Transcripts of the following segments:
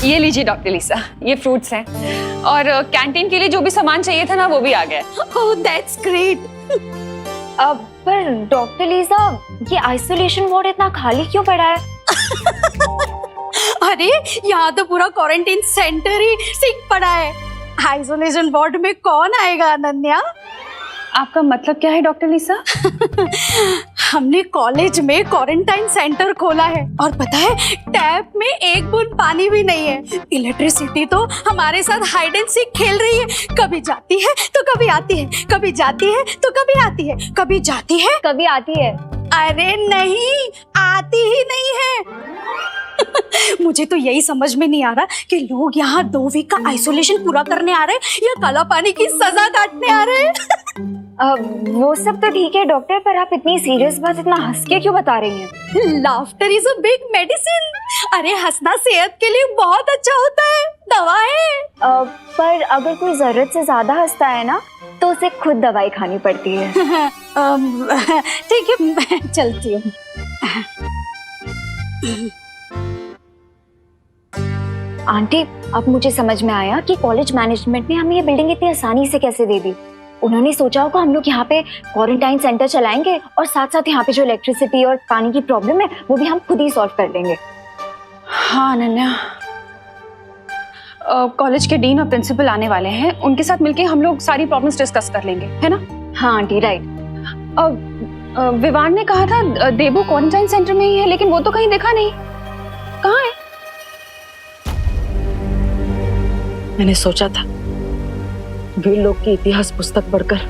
ये लीजिए डॉक्टर लिसा, ये फ्रूट्स हैं और कैंटीन के लिए जो भी सामान चाहिए था ना वो भी आ गया। Oh that's great. पर डॉक्टर लिसा, ये आइसोलेशन वार्ड इतना खाली क्यों पड़ा है? अरे यहाँ तो पूरा क्वारंटाइन सेंटर ही सिक पड़ा है। आइसोलेशन वार्ड में कौन आएगा अनन्या? आपका मतलब क्या है डॉक्टर लिसा? हमने कॉलेज में क्वारंटाइन सेंटर खोला है और पता है टैप में एक बूंद पानी भी नहीं है। इलेक्ट्रिसिटी तो हमारे साथ हाइड एंड सीक खेल रही है, कभी जाती है तो कभी आती है, कभी जाती है तो कभी आती है, कभी जाती है कभी आती है। अरे नहीं, आती ही नहीं है। मुझे तो यही समझ में नहीं आ रहा कि लोग यहाँ 2 वीक का आइसोलेशन पूरा करने आ रहे हैं या काला पानी की सजा काटने आ रहे हैं। वो सब तो ठीक है डॉक्टर, पर आप इतनी सीरियस बात इतना हंस के क्यों बता रही हैं? Laughter is a big medicine. अरे हंसना सेहत के लिए बहुत अच्छा होता है, दवा है। पर अगर कोई जरूरत से ज्यादा हंसता है ना तो उसे खुद दवाई खानी पड़ती है। ठीक है, मैं चलती हूँ। आंटी, अब मुझे समझ में आया कि कॉलेज मैनेजमेंट ने हमें ये बिल्डिंग इतनी आसानी से कैसे दे दी। उन्होंने सोचा होगा हम लोग यहाँ पे क्वारंटाइन सेंटर चलाएंगे और साथ साथ यहाँ पे जो इलेक्ट्रिसिटी और पानी की प्रॉब्लम है वो भी हम खुद ही सॉल्व कर लेंगे। हाँ अनन्या, कॉलेज के डीन और प्रिंसिपल आने वाले हैं, उनके साथ मिलके हम लोग सारी प्रॉब्लम्स डिस्कस कर लेंगे, है ना? हाँ आंटी, राइट। विवान ने कहा था देबू क्वारंटाइन सेंटर में ही है, लेकिन वो तो कहीं दिखा नहीं। कहाँ है? मैंने सोचा था वीर लोग की इतिहास पुस्तक पढ़कर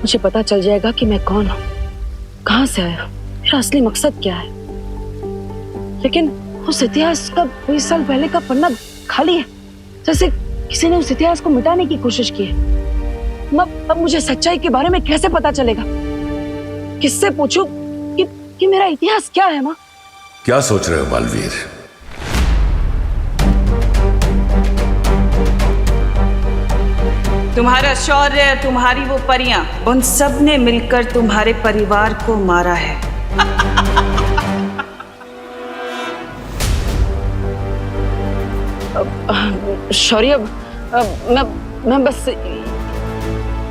मुझे पता चल जाएगा कि मैं कौन हूँ, कहाँ से आया, मेरा असली मकसद क्या है। लेकिन उस इतिहास का 20 साल पहले का पन्ना खाली है, जैसे किसी ने उस इतिहास को मिटाने की कोशिश की है। अब मुझे सच्चाई के बारे में कैसे पता चलेगा? किससे पूछूं कि मेरा इतिहास क्या है? माँ, क्या सोच रहे हो बालवीर? तुम्हारा शौर्य, तुम्हारी वो परियां, उन सब ने मिलकर तुम्हारे परिवार को मारा है। शौर्य, मैं बस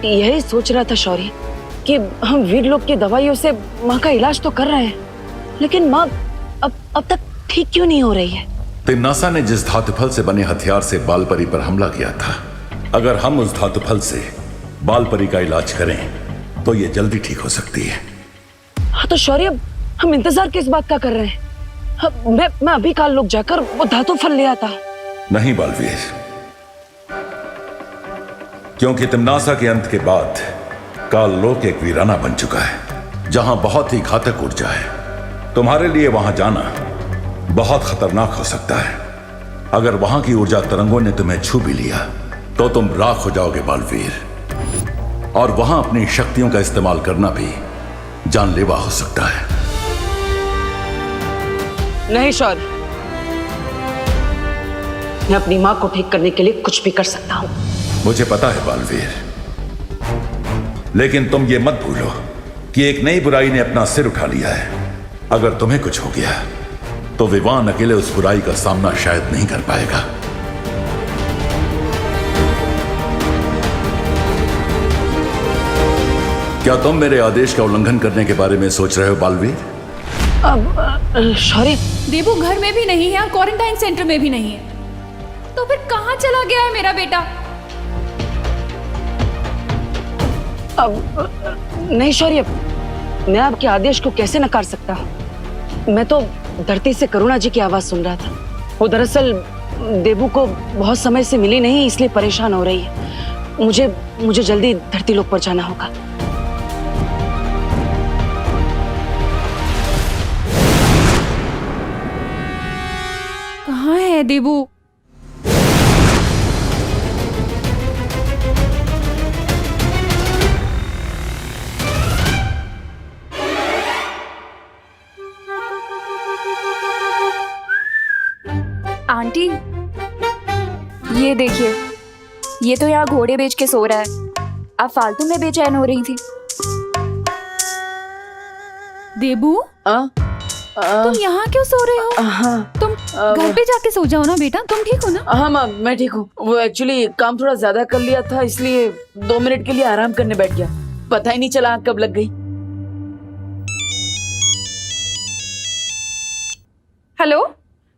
यही सोच रहा था शौर्य कि हम वीर लोग की दवाइयों से माँ का इलाज तो कर रहे हैं, लेकिन माँ अब तक ठीक क्यों नहीं हो रही है? तिम्नासा ने जिस धातुफल से बने हथियार से बालपरी पर हमला किया था, अगर हम उस धातुफल से बालपरी का इलाज करें तो ये जल्दी ठीक हो सकती है। हाँ तो शौर्य, हम इंतजार किस बात का कर रहे हैं? मैं अभी काल लोग जाकर वो धातुफल ले आता। नहीं बालवीर, क्योंकि तिम्नासा के अंत के बाद काल लोक एक वीराना बन चुका है जहां बहुत ही घातक ऊर्जा है। तुम्हारे लिए वहां जाना बहुत खतरनाक हो सकता है। अगर वहां की ऊर्जा तरंगों ने तुम्हें छू भी लिया तो तुम राख हो जाओगे बालवीर, और वहां अपनी शक्तियों का इस्तेमाल करना भी जानलेवा हो सकता है। नहीं शौर्य, मैं अपनी माँ को ठीक करने के लिए कुछ भी कर सकता हूँ। मुझे पता है बालवीर, लेकिन तुम ये मत भूलो कि एक नई बुराई ने अपना सिर उठा लिया है। अगर तुम्हें कुछ हो गया तो विवान अकेले उस बुराई का सामना शायद नहीं कर पाएगा। क्या तुम मेरे आदेश का उल्लंघन करने के बारे में सोच रहे हो बालवीर? अब शौर्य, देबू घर में भी नहीं है और क्वारंटाइन सेंटर में भी नहीं है, तो फिर कहाँ चला गया है मेरा बेटा? अब नहीं शौर्य, मैं आपके आदेश को कैसे नकार सकता हूँ? मैं तो धरती से करुणा जी की आवाज सुन रहा था। वो दरअसल देबू को बहुत समय से मिली नहीं, इसलिए परेशान हो रही है। मुझे जल्दी धरती लोक पर जाना होगा। कहाँ है देबू? आंटी, ये देखिए, ये तो यहाँ घोड़े बेच के सो रहा है। आप फालतू में बेचैन हो रही थी। देबू, तुम यहाँ क्यों सो रहे हो? हाँ। तुम घर पे जाके सो जाओ ना बेटा, तुम ठीक हो ना? हाँ माँ, मैं ठीक हूँ। वो एक्चुअली काम थोड़ा ज्यादा कर लिया था, इसलिए 2 मिनट के लिए आराम करने बैठ गया। पता ही नहीं चला आँख कब लग गई। हेलो,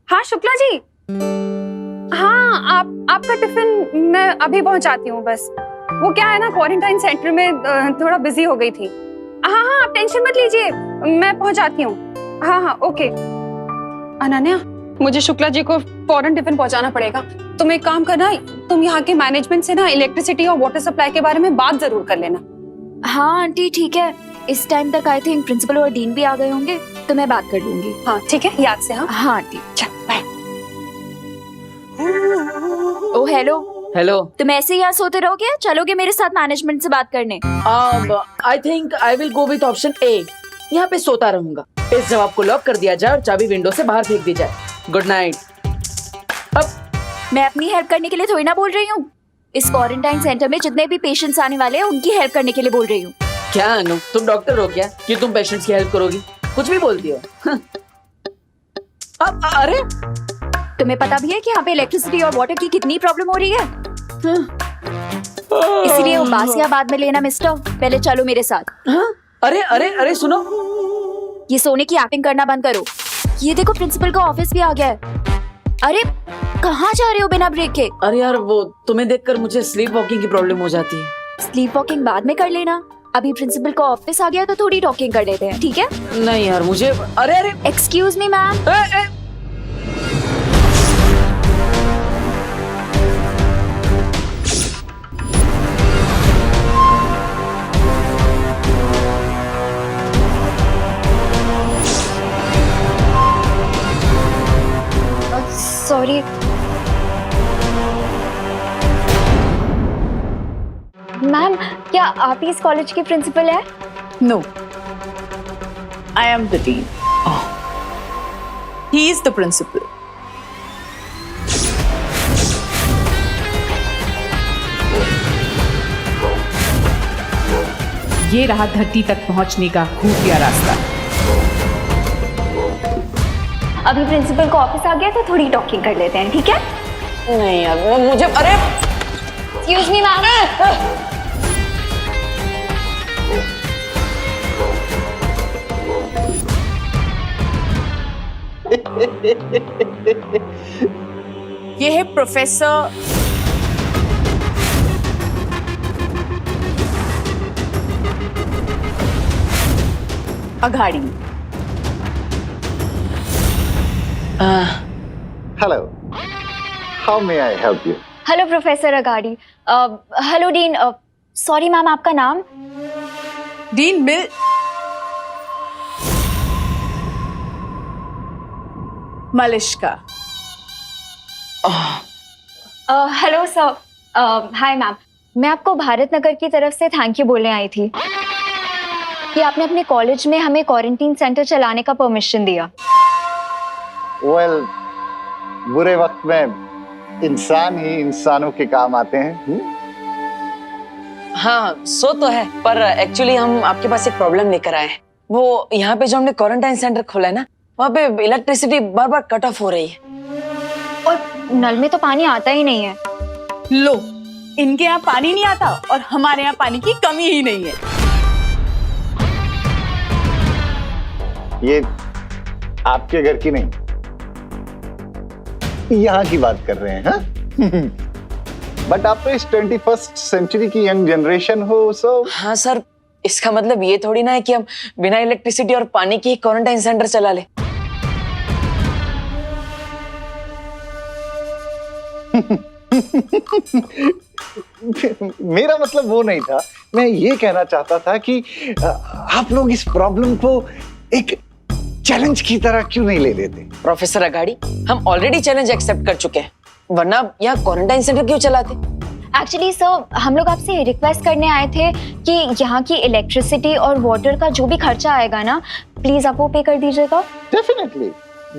हाँ शुक्ला जी। हाँ, आपका टिफिन मैं अभी पहुंचाती हूँ। बस वो क्या है ना, क्वारंटाइन सेंटर में थोड़ा बिजी हो गई थी। हाँ हाँ, आप टेंशन मत लीजिए, मैं पहुंचाती हूँ। हाँ हाँ, ओके। अनन्या, मुझे शुक्ला जी को फौरन टिफिन पहुंचाना पड़ेगा। तुम एक काम करना, तुम यहाँ के मैनेजमेंट से ना इलेक्ट्रिसिटी और वाटर सप्लाई के बारे में बात जरूर कर लेना। हाँ आंटी ठीक है, इस टाइम तक आई थिंक प्रिंसिपल और डीन भी आ गए होंगे, तो मैं बात कर लूंगी। हाँ ठीक है, याद से। हाँ हाँ आंटी। चल बाय। ओ हेलो, हेलो। तुम ऐसे ही यहाँ सोते रहोगे या चलोगे मेरे साथ मैनेजमेंट से बात करने? I think I will go with option A. यहाँ पे सोता रहूंगा। इस जवाब को लॉक कर दिया जाए और चाबी विंडो से बाहर फेंक दी जाए। Good night. अब मैं अपनी हेल्प करने के लिए थोड़ी ना बोल रही हूँ। इस क्वारंटाइन सेंटर में जितने भी पेशेंट्स आने वाले हैं उनकी हेल्प करने के लिए बोल रही हूँ। क्या अनु, तुम डॉक्टर हो क्या कि तुम पेशेंट्स की हेल्प करोगी? कुछ भी बोलती हो। अब अरे तुम्हें पता भी है कि यहाँ पे इलेक्ट्रिसिटी और वाटर की कितनी प्रॉब्लम हो रही है? इसीलिए वो बासिया बाद में लेना मिस्टर, पहले चलो मेरे साथ। हाँ? अरे अरे अरे सुनो, ये सोने की एक्टिंग करना बंद करो। ये देखो प्रिंसिपल का ऑफिस भी आ गया है। अरे कहाँ जा रहे हो बिना ब्रेक के? अरे यार वो तुम्हें देखकर मुझे स्लीप वॉकिंग की प्रॉब्लम हो जाती है। स्लीप वॉकिंग बाद में कर लेना, अभी प्रिंसिपल का ऑफिस आ गया तो थोड़ी टॉकिंग कर लेते हैं, ठीक है? नहीं यार मुझे, अरे अरे excuse me ma'am. Sorry. Ma'am, क्या आप ही इस कॉलेज की प्रिंसिपल है? No, I am the dean. He is the principal. ये रहा धरती तक पहुंचने का खुफिया रास्ता। अभी प्रिंसिपल का ऑफिस आ गया तो थोड़ी टॉकिंग कर लेते हैं, ठीक है? नहीं यार वो मुझे, अरे एक्सक्यूज मी मैम। ये है professor Aghadi. Hello. How may I help you? Hello professor Agadi. Hello dean. Sorry ma'am, आपका नाम? डीन मिल Malishka. Hello sir. Hi ma'am, मैं आपको भारत नगर की तरफ से थैंक यू बोलने आई थी कि आपने अपने कॉलेज में हमें क्वारंटीन सेंटर चलाने का परमिशन दिया। Well, बुरे वक्त में इंसान ही इंसानों के काम आते हैं। हाँ सो तो है, पर एक्चुअली हम आपके पास एक प्रॉब्लम लेकर आए हैं। वो यहाँ पे जो हमने क्वारंटाइन सेंटर खोला है ना, वहाँ पे इलेक्ट्रिसिटी बार बार कट ऑफ हो रही है। और नल में तो पानी आता ही नहीं है। लो, इनके यहाँ पानी नहीं आता और हमारे यहाँ पानी की कमी ही नहीं है। ये आपके घर की नहीं, यहाँ की बात कर रहे हैं। हाँ? बट आप तो इस 21st सेंचुरी की यंग जनरेशन हो, सो हाँ सर, इसका मतलब ये थोड़ी ना है कि हम बिना इलेक्ट्रिसिटी और पानी के क्वारंटाइन सेंटर चला ले। मेरा मतलब वो नहीं था। मैं ये कहना चाहता था कि आप लोग इस प्रॉब्लम को एक चैलेंज की तरह क्यों नहीं ले लेते? प्रोफेसर अगाड़ी, हम ऑलरेडी चैलेंज एक्सेप्ट कर चुके हैं, वरना यहाँ क्वारंटाइन सेंटर क्यों चलाते? एक्चुअली सर, हम लोग आपसे रिक्वेस्ट करने आए थे कि यहाँ की इलेक्ट्रिसिटी और वाटर का जो भी खर्चा आएगा ना, प्लीज आप वो पे कर दीजिएगा। Definitely,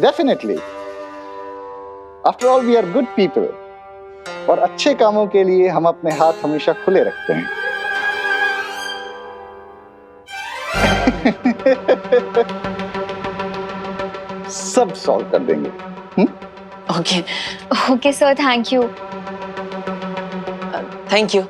definitely. After all we are good people, और अच्छे कामों के लिए हम अपने हाथ हमेशा खुले रखते हैं। सब सॉल्व कर देंगे। Okay, okay sir, thank you. Thank you.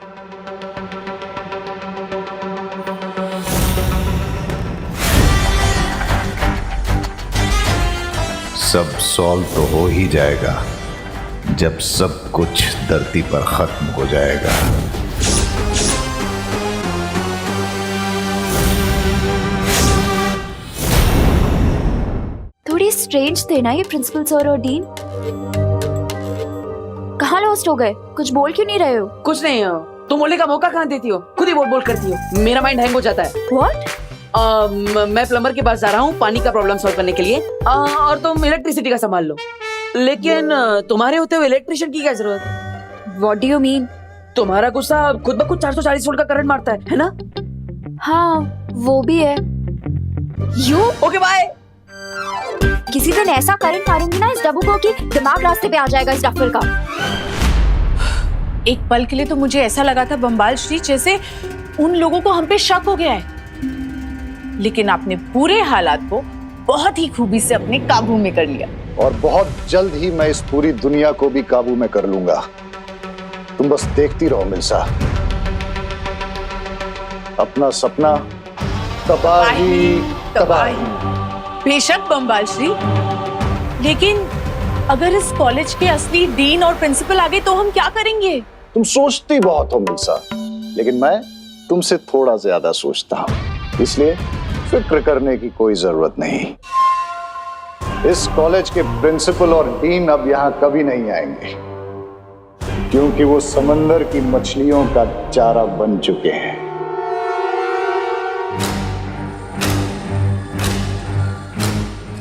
सब सॉल्व तो हो ही जाएगा जब सब कुछ धरती पर खत्म हो जाएगा। थोड़ी स्ट्रेंज थे ना ये प्रिंसिपल सर और डीन। कहाँ लॉस्ट हो गए? कुछ बोल क्यों नहीं रहे हो? कुछ नहीं, तुम बोलने का मौका कहाँ देती हो? खुद ही बोल करती हो। मेरा माइंड हैंग हो जाता है। What? मैं प्लम्बर के पास जा रहा हूँ पानी का प्रॉब्लम सॉल्व करने के लिए, और तुम इलेक्ट्रिसिटी का संभाल लो। लेकिन तुम्हारे होते हुए इलेक्ट्रिशियन की क्या जरूरत? What do you mean? तुम्हारा गुस्सा खुद ब खुद 440 वोल्ट का करंट मारता है ना? हाँ, वो भी है। You okay bye. किसी दिन ऐसा करंट मारूंगी ना इस डब्बू को कि दिमाग रास्ते पे आ जाएगा इस डफर का। एक पल के लिए तो मुझे ऐसा लगा था बम्बाल श्री जैसे उन लोगों को हम पे शक हो गया है, लेकिन आपने पूरे हालात को बहुत ही खूबी से अपने काबू में कर लिया। और बहुत जल्द ही मैं इस पूरी दुनिया को भी काबू में कर लूंगा। तुम बस देखती रहो मिल्सा। अपना सपना तबाही तबाही। बेशक बम्बाल श्री, लेकिन अगर इस कॉलेज के असली डीन और प्रिंसिपल आ गए तो हम क्या करेंगे? तुम सोचती बहुत हो मिल्सा, लेकिन मैं तुमसे थोड़ा ज्यादा सोचता हूं, इसलिए फिक्र करने की कोई जरूरत नहीं। इस कॉलेज के प्रिंसिपल और डीन अब यहां कभी नहीं आएंगे, क्योंकि वो समंदर की मछलियों का चारा बन चुके हैं।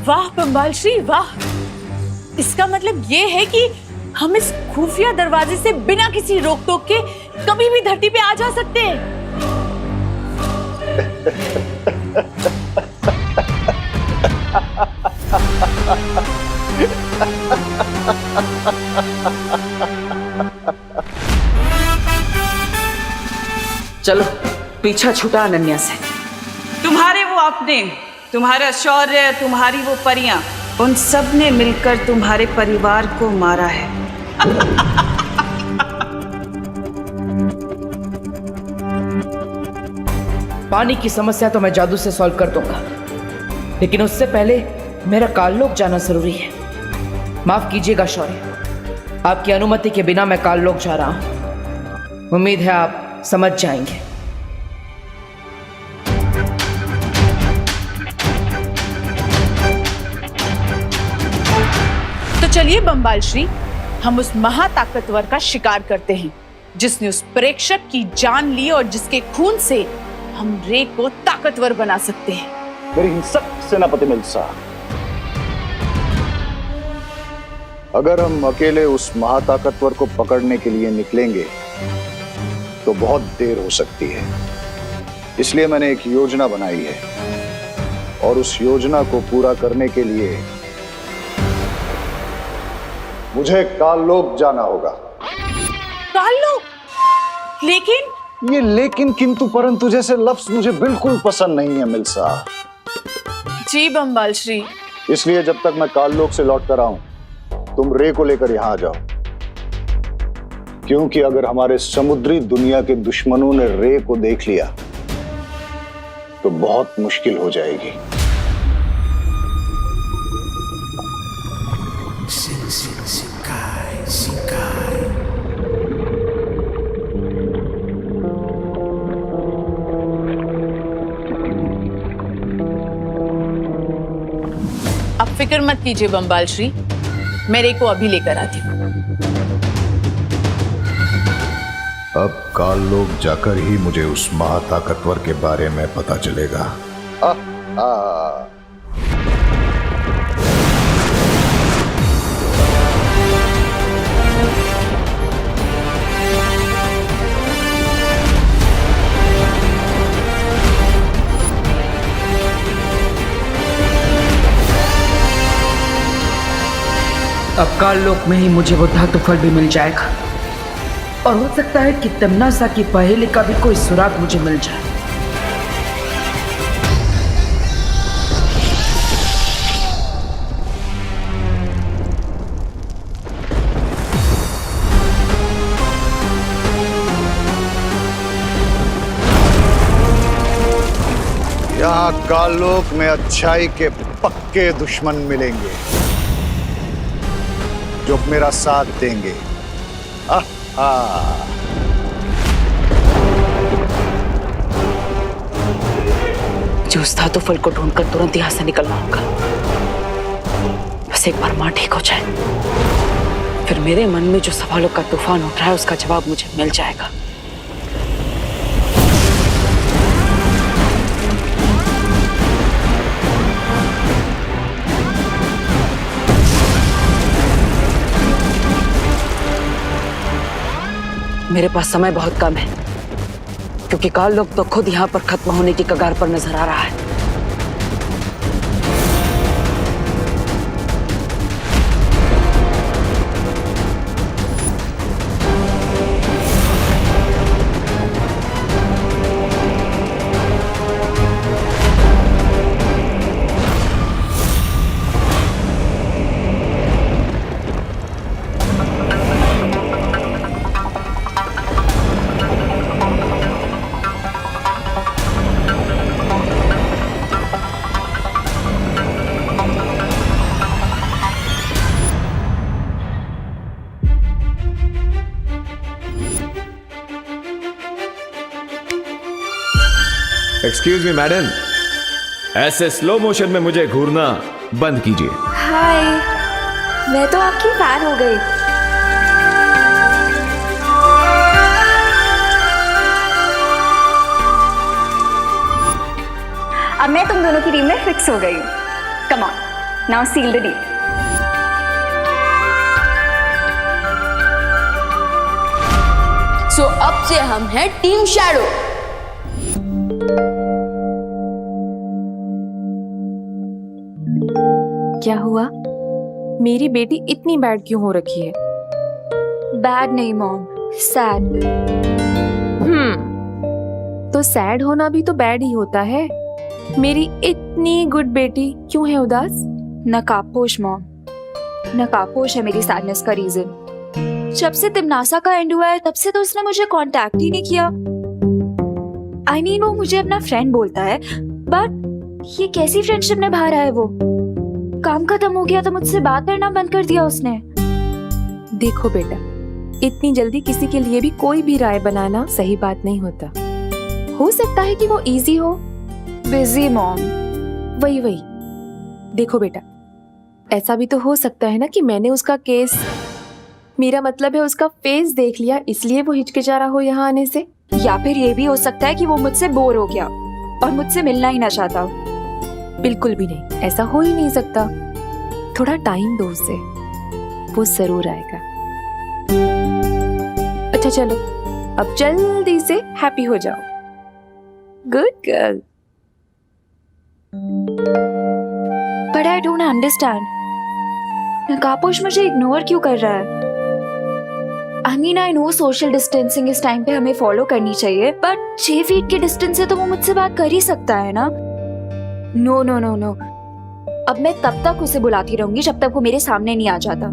वाह बम्बाल श्री वाह, इसका मतलब ये है कि हम इस खुफिया दरवाजे से बिना किसी रोक टोक के कभी भी धरती पे आ जा सकते हैं। चलो पीछा छूटा अनन्या से। तुम्हारे वो अपने, तुम्हारा शौर्य, तुम्हारी वो परियां, उन सब ने मिलकर तुम्हारे परिवार को मारा है। पानी की समस्या तो मैं जादू से सॉल्व कर दूंगा, लेकिन उससे पहले मेरा काललोक जाना जरूरी है। माफ कीजिएगा शौर्य, आपकी अनुमति के बिना मैं काललोक जा रहा हूं। उम्मीद है आप समझ जाएंगे। तो चलिए बम्बाल श्री, हम उस महाताकतवर का शिकार करते हैं जिसने उस प्रेक्षक की जान ली और जिसके खून से हम रे को ताकतवर बना सकते हैं। मेरी हिंसक सेनापति मिल्सा, अगर हम अकेले उस महाताकतवर को पकड़ने के लिए निकलेंगे तो बहुत देर हो सकती है। इसलिए मैंने एक योजना बनाई है, और उस योजना को पूरा करने के लिए मुझे काललोक जाना होगा। काललोक? लेकिन ये लेकिन, किंतु, परंतु जैसे लफ्ज मुझे बिल्कुल पसंद नहीं है मिल्सा। जी बम्बाल श्री। इसलिए जब तक मैं काललोक से लौट कर आऊं, तुम रे को लेकर यहां आ जाओ, क्योंकि अगर हमारे समुद्री दुनिया के दुश्मनों ने रे को देख लिया तो बहुत मुश्किल हो जाएगी। अब फिक्र मत कीजिए बम्बाल श्री, मैं रे को अभी लेकर आती हूँ। अब काललोक जाकर ही मुझे उस महाताकतवर के बारे में पता चलेगा। अब काललोक में ही मुझे वो धातु फल भी मिल जाएगा, और हो सकता है कि तमन्ना की पहेली का भी कोई सुराग मुझे मिल जाए। यहाँ कालोक में अच्छाई के पक्के दुश्मन मिलेंगे जो मेरा साथ देंगे। मुझे उस धातु फल को ढूंढकर तुरंत यहाँ से निकलना होगा। बस एक बार माँ ठीक हो जाए, फिर मेरे मन में जो सवालों का तूफान उठ रहा है उसका जवाब मुझे मिल जाएगा। मेरे पास समय बहुत कम है क्योंकि काल लोग तो खुद यहाँ पर खत्म होने की कगार पर नजर आ रहा है। एक्सक्यूज मी मैडम, ऐसे स्लो मोशन में मुझे घूरना बंद कीजिए। हाय, मैं तो आपकी फैन हो गई। अब मैं तुम दोनों की टीम में फिक्स हो गई हूँ। Come on, now seal the deal. So अब से हम हैं टीम शैडो। क्या हुआ? मेरी बेटी इतनी बैड क्यों हो रखी है? बैड नहीं मॉम, सैड। तो सैड होना भी तो बैड ही होता है। मेरी इतनी गुड बेटी क्यों है उदास? नकाबपोश मॉम, नकाबपोश है मेरी सैडनेस का रीजन। जब से तिमनासा का एंड हुआ है तब से तो उसने मुझे कांटेक्ट ही नहीं किया। I mean, वो मुझे अपना फ्रेंड बोलता है, बट ये कैसी फ्रेंडशिप निभा रहा है वो? काम खत्म हो गया तो मुझसे बात करना बंद कर दिया उसने। देखो बेटा, इतनी जल्दी किसी के लिए भी कोई भी राय बनाना सही बात नहीं होता। हो सकता है कि वो इजी हो। Busy mom. वही देखो बेटा, ऐसा भी तो हो सकता है ना कि मैंने उसका केस, मेरा मतलब है उसका फेस देख लिया इसलिए वो हिचकिचा रहा हो यहाँ आने से। या फिर ये भी हो सकता है कि वो मुझसे बोर हो गया और मुझसे मिलना ही ना चाहता। बिल्कुल भी नहीं, ऐसा हो ही नहीं सकता। थोड़ा टाइम दो उसे, वो जरूर आएगा। अच्छा चलो, अब जल्दी से हैप्पी हो जाओ। Good girl. But I don't understand, नकाबपोश मुझे इग्नोर क्यों कर रहा है? I mean, I know social distancing इस टाइम पे हमें फॉलो करनी चाहिए, बट 6 फीट के डिस्टेंस से तो वो मुझसे बात कर ही सकता है ना। नो नो नो नो, अब मैं तब तक उसे बुलाती रहूंगी जब तक वो मेरे सामने नहीं आ जाता।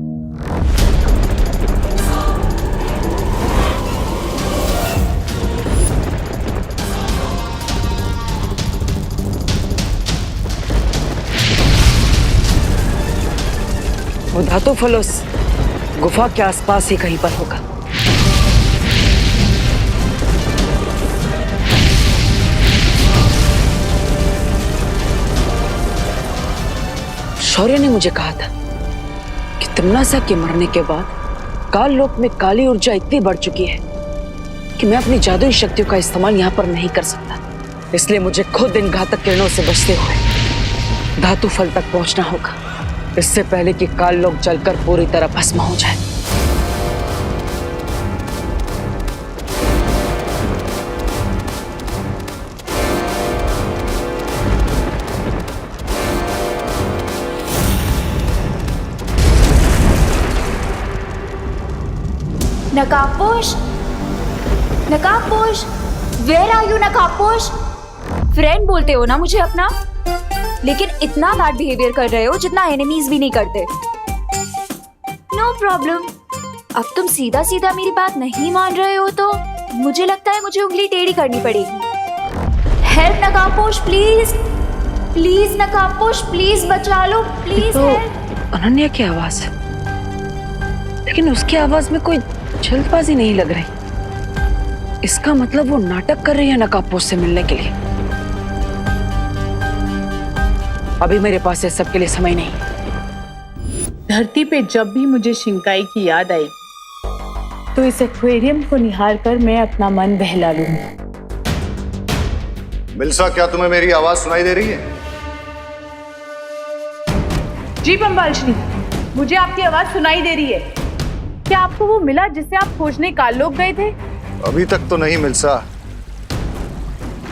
वो धातु फलोस गुफा के आसपास ही कहीं पर होगा। शौर्य ने मुझे कहा था कि तिमनासा के मरने के बाद काल लोक में काली ऊर्जा इतनी बढ़ चुकी है कि मैं अपनी जादुई शक्तियों का इस्तेमाल यहाँ पर नहीं कर सकता। इसलिए मुझे खुद इन घातक किरणों से बचते हुए धातु फल तक पहुंचना होगा, इससे पहले कि काल लोक जलकर पूरी तरह भस्म हो जाए। नकाबपोश, नकाबपोश, वेयर आर यू नकाबपोश? फ्रेंड बोलते हो ना मुझे अपना, लेकिन इतना बैड बिहेवियर कर रहे हो जितना एनिमीज भी नहीं करते। नो प्रॉब्लम, अब तुम सीधा सीधा मेरी बात नहीं मान रहे हो तो मुझे लगता है मुझे उंगली टेढ़ी करनी पड़ेगी। हेल्प नकाबपोश प्लीज। प्लीज नकाबपोश, प्लीज बचा लो, प्लीज। तो अनन्या की आवाज है, लेकिन उसकी आवाज में कोई जल्दबाजी नहीं लग रही। इसका मतलब वो नाटक कर रही है नकाबपोश से मिलने के लिए। अभी मेरे पास इस सब के लिए समय नहीं। धरती पे जब भी मुझे शिंकाई की याद आई तो इस एक्वेरियम को निहार कर मैं अपना मन बहला लूंगी। मिल्सा, क्या तुम्हें मेरी आवाज सुनाई दे रही है? जी बम्बाल श्री, मुझे आपकी आवाज सुनाई दे रही है। क्या आपको वो मिला जिसे आप खोजने काललोक गए थे? अभी तक तो नहीं मिल्सा।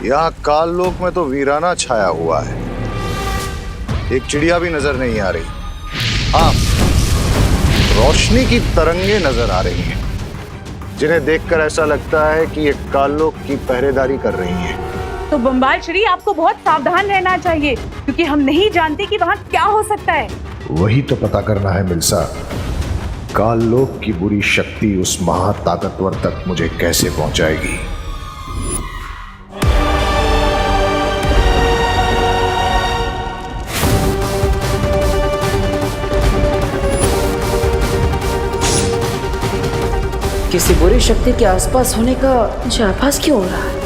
यहाँ काललोक में तो वीराना छाया हुआ है, एक चिड़िया भी नजर नहीं आ रही। हाँ, रोशनी की तरंगे नजर आ रही हैं, जिन्हें देखकर ऐसा लगता है कि ये काललोक की पहरेदारी कर रही हैं। तो बम्बाल श्री, आपको बहुत सावधान रहना चाहिए, क्योंकि हम नहीं जानते कि वहाँ क्या हो सकता है। वही तो पता करना है मिल्सा। काललोक की बुरी शक्ति उस महाताकतवर तक मुझे कैसे पहुंचाएगी। किसी बुरी शक्ति के आसपास होने का मुझे आभास क्यों हो रहा है?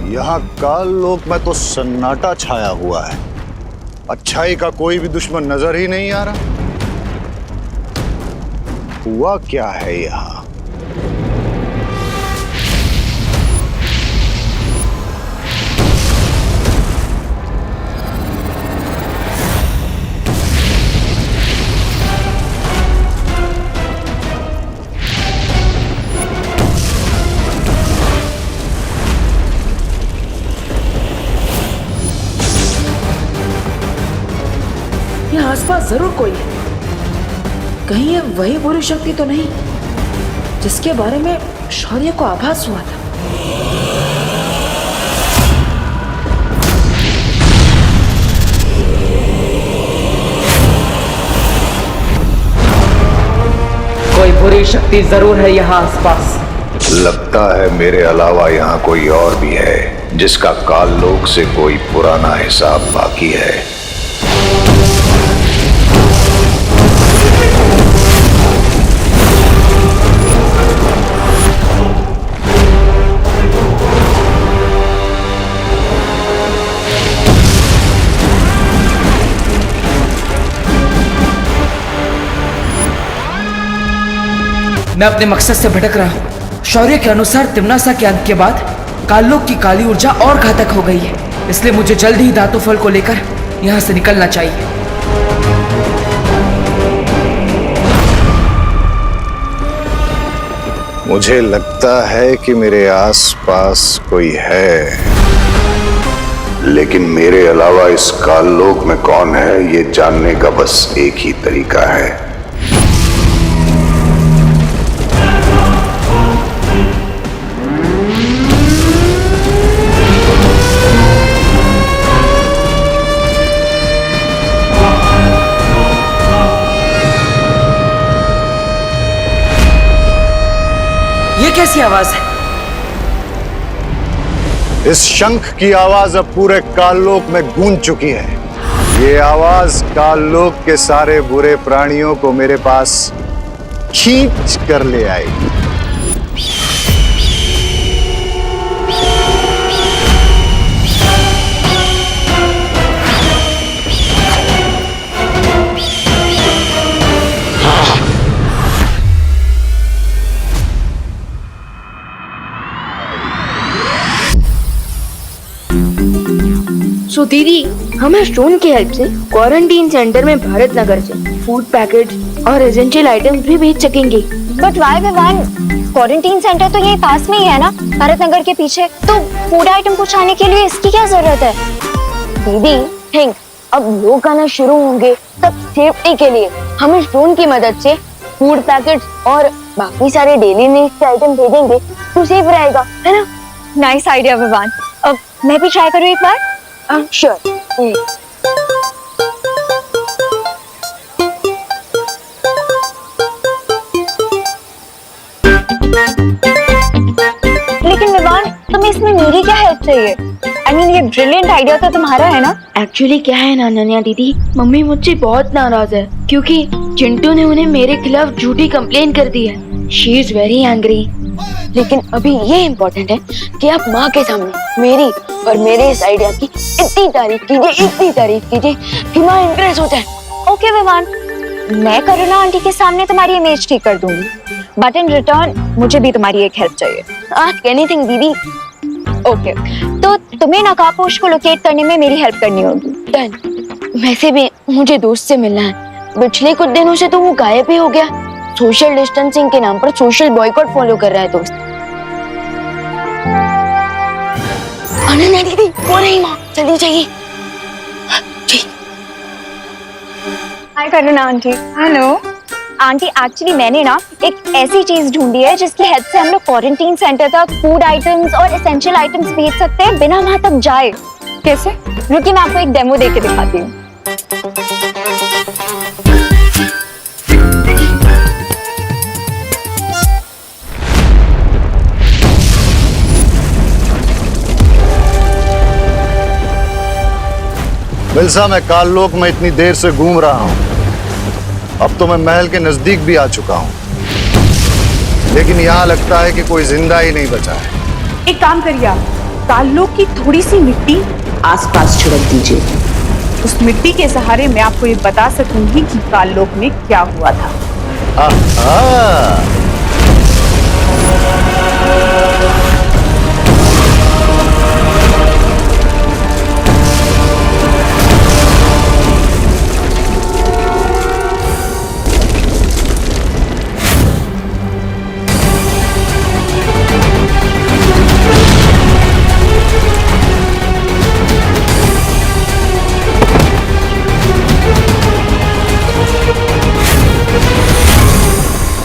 यहाँ काललोक में तो सन्नाटा छाया हुआ है, अच्छाई का कोई भी दुश्मन नजर ही नहीं आ रहा। हुआ क्या है यहाँ? यहाँ आसपास जरूर कोई है। कहीं ये वही बुरी शक्ति तो नहीं जिसके बारे में शौर्य को आभास हुआ था? कोई बुरी शक्ति जरूर है यहाँ आसपास। लगता है मेरे अलावा यहाँ कोई और भी है जिसका काललोक से कोई पुराना हिसाब बाकी है। मैं अपने मकसद से भटक रहा हूँ। शौर्य के अनुसार तिम्नासा के अंत के बाद काललोक की काली ऊर्जा और घातक हो गई है, इसलिए मुझे जल्द ही धातु फल को लेकर यहाँ से निकलना चाहिए। मुझे लगता है कि मेरे आसपास कोई है, लेकिन मेरे अलावा इस काललोक में कौन है ये जानने का बस एक ही तरीका है। ये कैसी आवाज है? इस शंख की आवाज अब पूरे काललोक में गूंज चुकी है। ये आवाज काललोक के सारे बुरे प्राणियों को मेरे पास खींच कर ले आएगी। सो दीदी, हमें स्टोन की हेल्प से क्वारंटीन सेंटर में भारत नगर से फूड पैकेट और एसेंशियल आइटम्स भी भेज सकेंगे। But why Vivaan, quarantine centre तो यही पास में ही है ना, भारत नगर के पीछे। तो फूड आइटम पहुंचाने के लिए इसकी क्या जरूरत है? दीदी थिंक, अब लोग आना शुरू होंगे तब सेफ्टी के लिए हम इस ड्रोन की मदद से फूड पैकेट्स और बाकी सारे डेली नीड्स के आइटम भेजेंगे तो सेफ रहेगा, है ना? Nice idea Vivaan. अब मैं भी ट्राई करूँ एक बार? श्योर। लेकिन विवान, तुम्हें इसमें मेरी क्या हेल्प चाहिए? I mean, ये ब्रिलियंट आइडिया तो तुम्हारा है ना? एक्चुअली क्या है ना नन्या दीदी, मम्मी मुझसे बहुत नाराज है क्योंकि चिंटू ने उन्हें मेरे खिलाफ झूठी कंप्लेन कर दी है। She is very angry. लेकिन अभी ये इम्पोर्टेंट है कि आप माँ के सामने मेरी और मेरे इस आइडिया की इतनी तारीफ कीजिए कि माँ इम्प्रेस हो जाए। ओके विवान, मैं करुणा आंटी के सामने तुम्हारी इमेज ठीक कर दूंगी, बट इन रिटर्न मुझे भी तुम्हारी एक हेल्प चाहिए। आस्क एनीथिंग दीदी। ओके, तो तुम्हें नकाबपोश को लोकेट करने में मेरी हेल्प करनी होगी। डन। वैसे भी मुझे दोस्त से मिलना है, पिछले कुछ दिनों से तो वो गायब ही हो गया। सोशल डिस्टेंसिंग के नाम पर सोशल बॉयकॉट फॉलो कर रहा है दोस्त। अनन्या दीदी, वो नहीं माँ, जल्दी चाहिए। हाय करुणा आंटी। हेलो आंटी, एक्चुअली मैंने ना एक ऐसी चीज ढूंढी है जिसकी हेल्प से हम लोग क्वारंटीन सेंटर तक फूड आइटम्स और एसेंशियल आइटम्स भेज सकते हैं बिना वहां तक जाए। कैसे? रुकिए, मैं आपको एक डेमो देके दिखाती हूँ। मिल्सा, मैं काललोक में इतनी देर से घूम रहा हूं, अब तो मैं महल के नजदीक भी आ चुका हूं, लेकिन यहाँ लगता है कि कोई जिंदा ही नहीं बचा है। एक काम करिए, आप काललोक की थोड़ी सी मिट्टी आसपास छिड़क दीजिए। उस मिट्टी के सहारे मैं आपको ये बता सकूंगी कि काललोक में क्या हुआ था।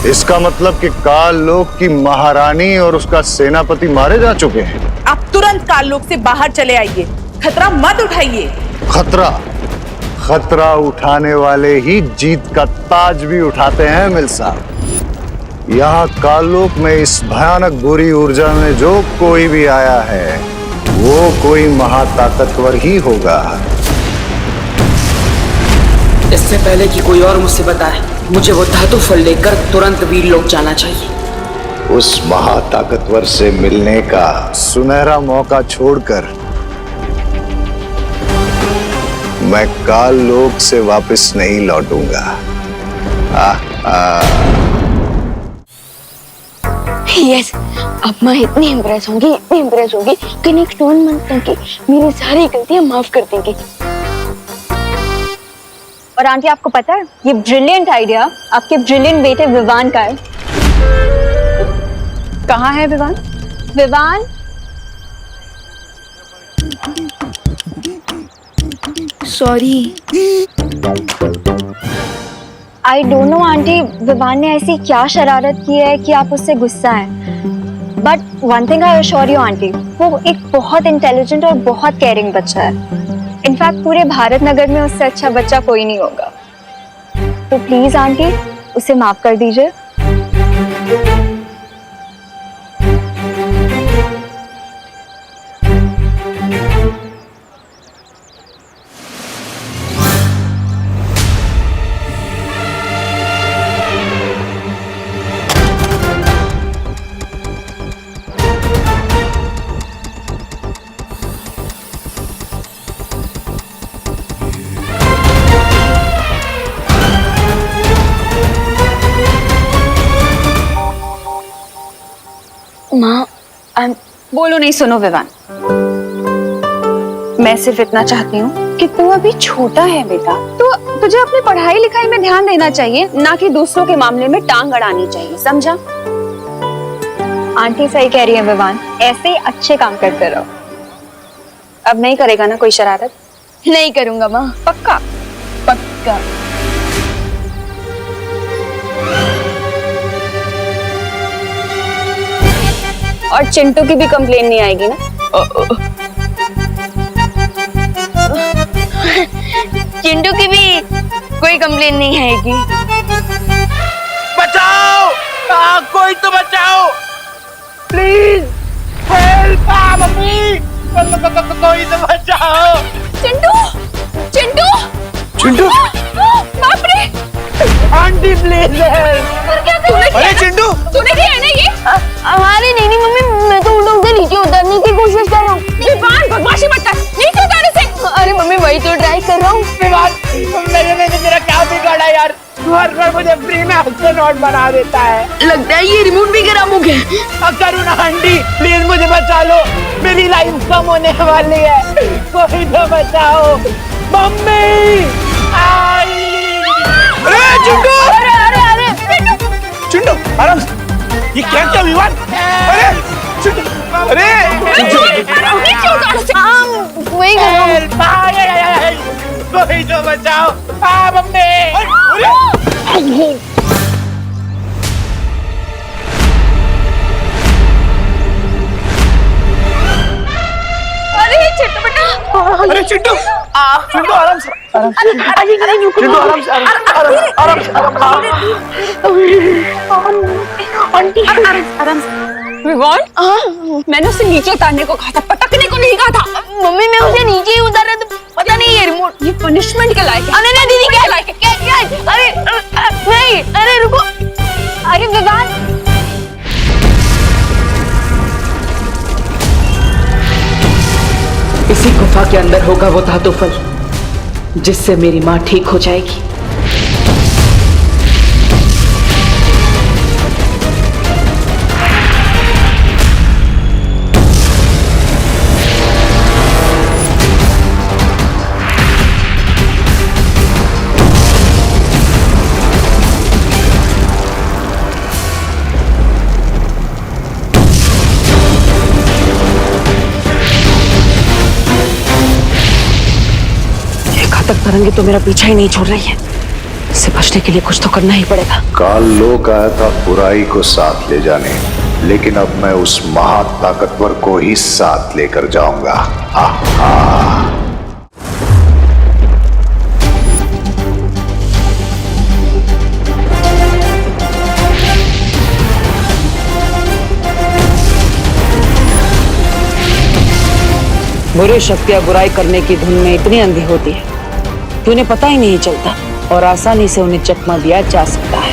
इसका मतलब कि काललोक की महारानी और उसका सेनापति मारे जा चुके हैं। आप तुरंत काललोक से बाहर चले आइए, खतरा मत उठाइए। खतरा उठाने वाले ही जीत का ताज भी उठाते हैं मिल्सा। यहाँ काललोक में इस भयानक बुरी ऊर्जा में जो कोई भी आया है वो कोई महाताकतवर ही होगा। इससे पहले कि कोई और मुझसे बताए, मुझे वो धातु फल लेकर तुरंत वीरलोक जाना चाहिए। उस महाताकतवर से मिलने का सुनहरा मौका छोड़कर मैं काललोक से वापस नहीं लौटूंगा। यस, अब मैं इतनी इम्प्रेस होंगी कि नेक्स्ट 1 मंथ तक की मेरी सारी गलतियां माफ कर देंगे। और आंटी, आपको पता है ये ब्रिलियंट आइडिया आपके ब्रिलियंट बेटे विवान का है। कहाँ है Vivaan? Vivaan, sorry. I don't know aunty, Vivaan ने ऐसी क्या शरारत की है कि आप उससे गुस्सा हैं। But one thing I assure you aunty, वो एक बहुत इंटेलिजेंट और बहुत केयरिंग बच्चा है। इनफैक्ट पूरे भारत नगर में उससे अच्छा बच्चा कोई नहीं होगा। तो प्लीज आंटी, उसे माफ कर दीजिए। माँ, बोलो नहीं। सुनो विवान, मैं सिर्फ इतना चाहती हूँ कि तू अभी छोटा है बेटा, तो तुझे अपनी पढ़ाई लिखाई में ध्यान देना चाहिए, ना कि दूसरों के मामले में टांग अड़ानी चाहिए, समझा? आंटी सही कह रही है विवान, ऐसे ही अच्छे काम करते रहो। अब नहीं करेगा ना कोई शरारत? नहीं करूंगा माँ, पक्का? पक्का। और चिंटू की भी कंप्लेन नहीं आएगी ना? चिंटू की भी कोई कंप्लेन नहीं आएगी। बचाओ, कोई तो बचाओ, प्लीज हेल्प, मम्मी, कोई तो बचाओ। चिंटू, चिंटू, चिंटू, बाप रे, आंटी प्लीज हेल्प। अरे चिंटू, तूने दिया है ना ये? हमारी नहीं मम्मी, मैं तो उल्टा नीचे उतरने की कोशिश कर रहा हूँ। विवान, बदमाशी मत कर, नीचे उतारे से। अरे मम्मी वही तो ट्राई कर रहा हूँ। मैंने तेरा क्या बिगाड़ा यार, हर मुझे फ्री में एस्ट्रोनॉट बना देता है। लगता है ये रिमोट भी खराब हो गया। करुणा आंटी प्लीज मुझे बचा लो, मेरी लाइफ कम होने वाली है, कोई तो बचाओ। मम्मी आई। अरे चिंटू, चिंटू आराम से, ये क्या क्या विवाद? अरे चिंटू, अरे वही कर रहा हूँ। कोई तो बचाओ, मम्मी। अरे चिंटू बेटा, अरे चिंटू, चिंटू आराम से, चिंटू आराम से, आराम से। विवान, मैंने उसे नीचे उतारने को कहा था, पटकने को नहीं कहा था। मम्मी मैं उसे नीचे ही उतारा तो पता नहीं ये रिमोट। ये पनिशमेंट के लायक है। अरे नहीं दीदी, क्या लायक है? क्या अरे नहीं, अरे रुको, अरे विवान। इसी गुफा के अंदर होगा वो धातु फल, जिससे मेरी माँ ठीक हो जाएगी। तरंगे तो मेरा पीछा ही नहीं छोड़ रही है, इससे बचने के लिए कुछ तो करना ही पड़ेगा। काल लोक आया था बुराई को साथ ले जाने, लेकिन अब मैं उस महाताकतवर को ही साथ लेकर जाऊंगा। बुरी शक्तियां बुराई करने की धुन में इतनी अंधी होती है कि उन्हें पता ही नहीं चलता और आसानी से उन्हें चकमा दिया जा सकता है।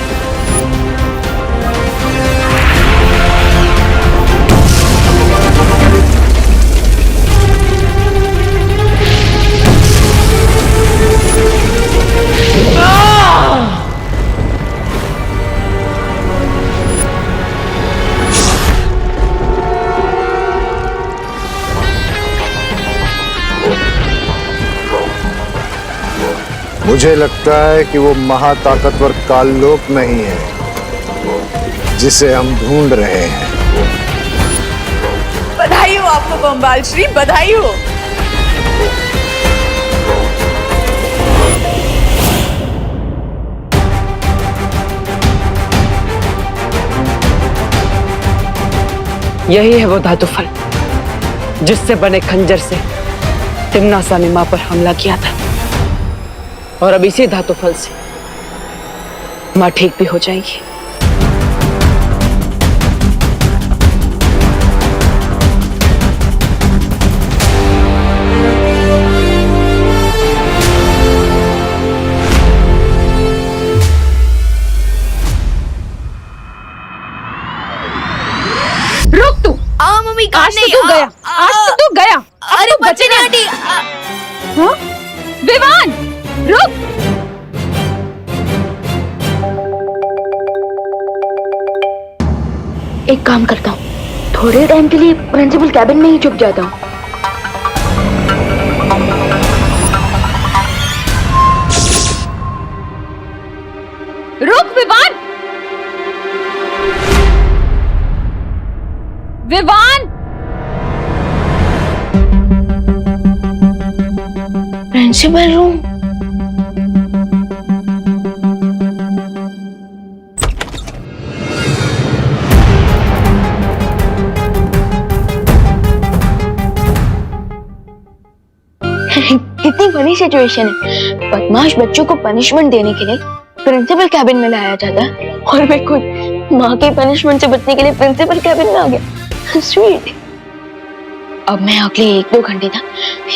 मुझे लगता है कि वो महाताकतवर काललोक नहीं है जिसे हम ढूंढ रहे हैं। बधाई हो आपको बम्बाल श्री, बधाई हो। यही है वो धातु फल जिससे बने खंजर से तिम्नासा ने मां पर हमला किया था, और अब इसी धातु फल से मां ठीक भी हो जाएगी। रुक तू। मम्मी आज तो तू गया, आज तो तू गया। अरे बच्चे ने आंटी। हाँ? विवान रुक। एक काम करता हूँ, थोड़े टाइम के लिए प्रिंसिपल कैबिन में ही छुप जाता हूँ। रुक विवान। Vivaan, principal room. कितनी बड़ी सिचुएशन है। बदमाश बच्चों को पनिशमेंट देने के लिए प्रिंसिपल कैबिन में लाया जाता है और मैं खुद माँ के पनिशमेंट से बचने के लिए प्रिंसिपल कैबिन में आ गया। स्वीट। अब मैं अगले 1-2 घंटे तक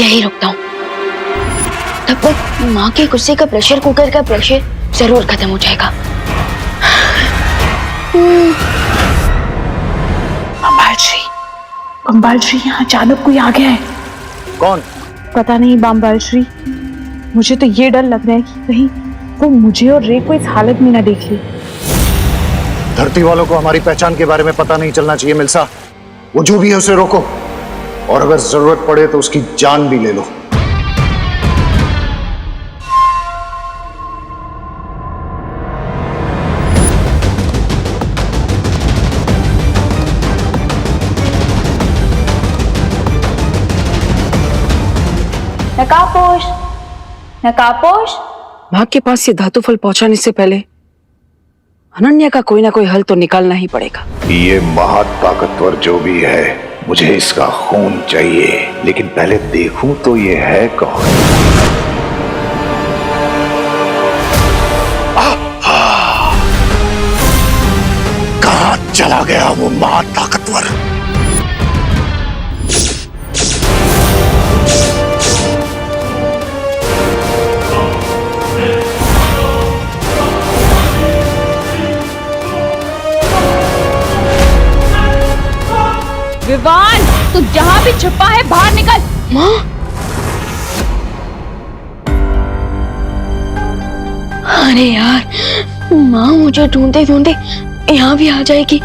यही रुकता हूँ। तब तक माँ के गुस्से का प्रेशर कुकर का प्रेशर जरूर खत्म हो जाएगा। बम्बाल श्री यहाँ अचानक कोई आ गया है। कौन? पता नहीं बाम्बाल श्री, मुझे तो ये डर लग रहा है कि कहीं वो मुझे और रे को इस हालत में ना देख ले। धरती वालों को हमारी पहचान के बारे में पता नहीं चलना चाहिए मिल्सा। वो जो भी है उसे रोको, और अगर जरूरत पड़े तो उसकी जान भी ले लो। नकाबपोश, नकाबपोश। माँ के पास ये धातु फल पहुंचाने से पहले अनन्या का कोई ना कोई हल तो निकालना ही पड़ेगा। ये महाताकतवर जो भी है, मुझे इसका खून चाहिए, लेकिन पहले देखूं तो ये है कौन। कहां चला गया वो महाताकतवर? विवान, तू जहाँ भी छुपा है बाहर निकल। माँ, अरे यार, माँ मुझे ढूंढते ढूंढते यहाँ भी आ जाएगी।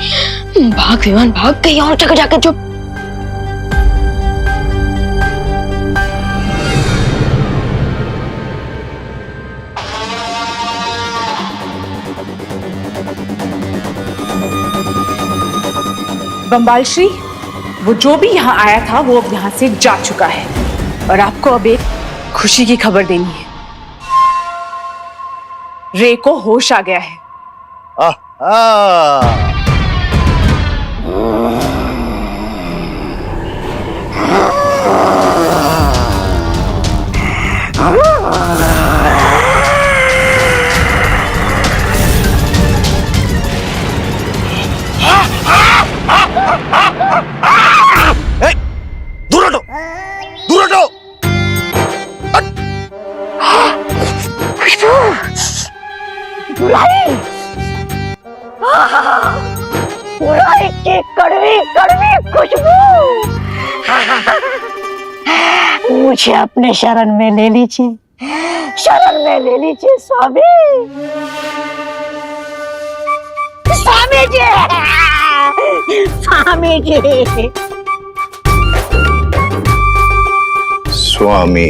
भाग विवान भाग, कहीं और जगह जाकर चुप। बम्बाल श्री, वो जो भी यहाँ आया था वो अब यहाँ से जा चुका है और आपको अब एक खुशी की खबर देनी है। रे को होश आ गया है। दूर हटो, दूर हटो। बुराई की कड़वी कड़वी खुशबू। मुझे अपने शरण में ले लीजिए, शरण में ले लीजिए स्वामी। स्वामी जी, स्वामी जी। स्वामी,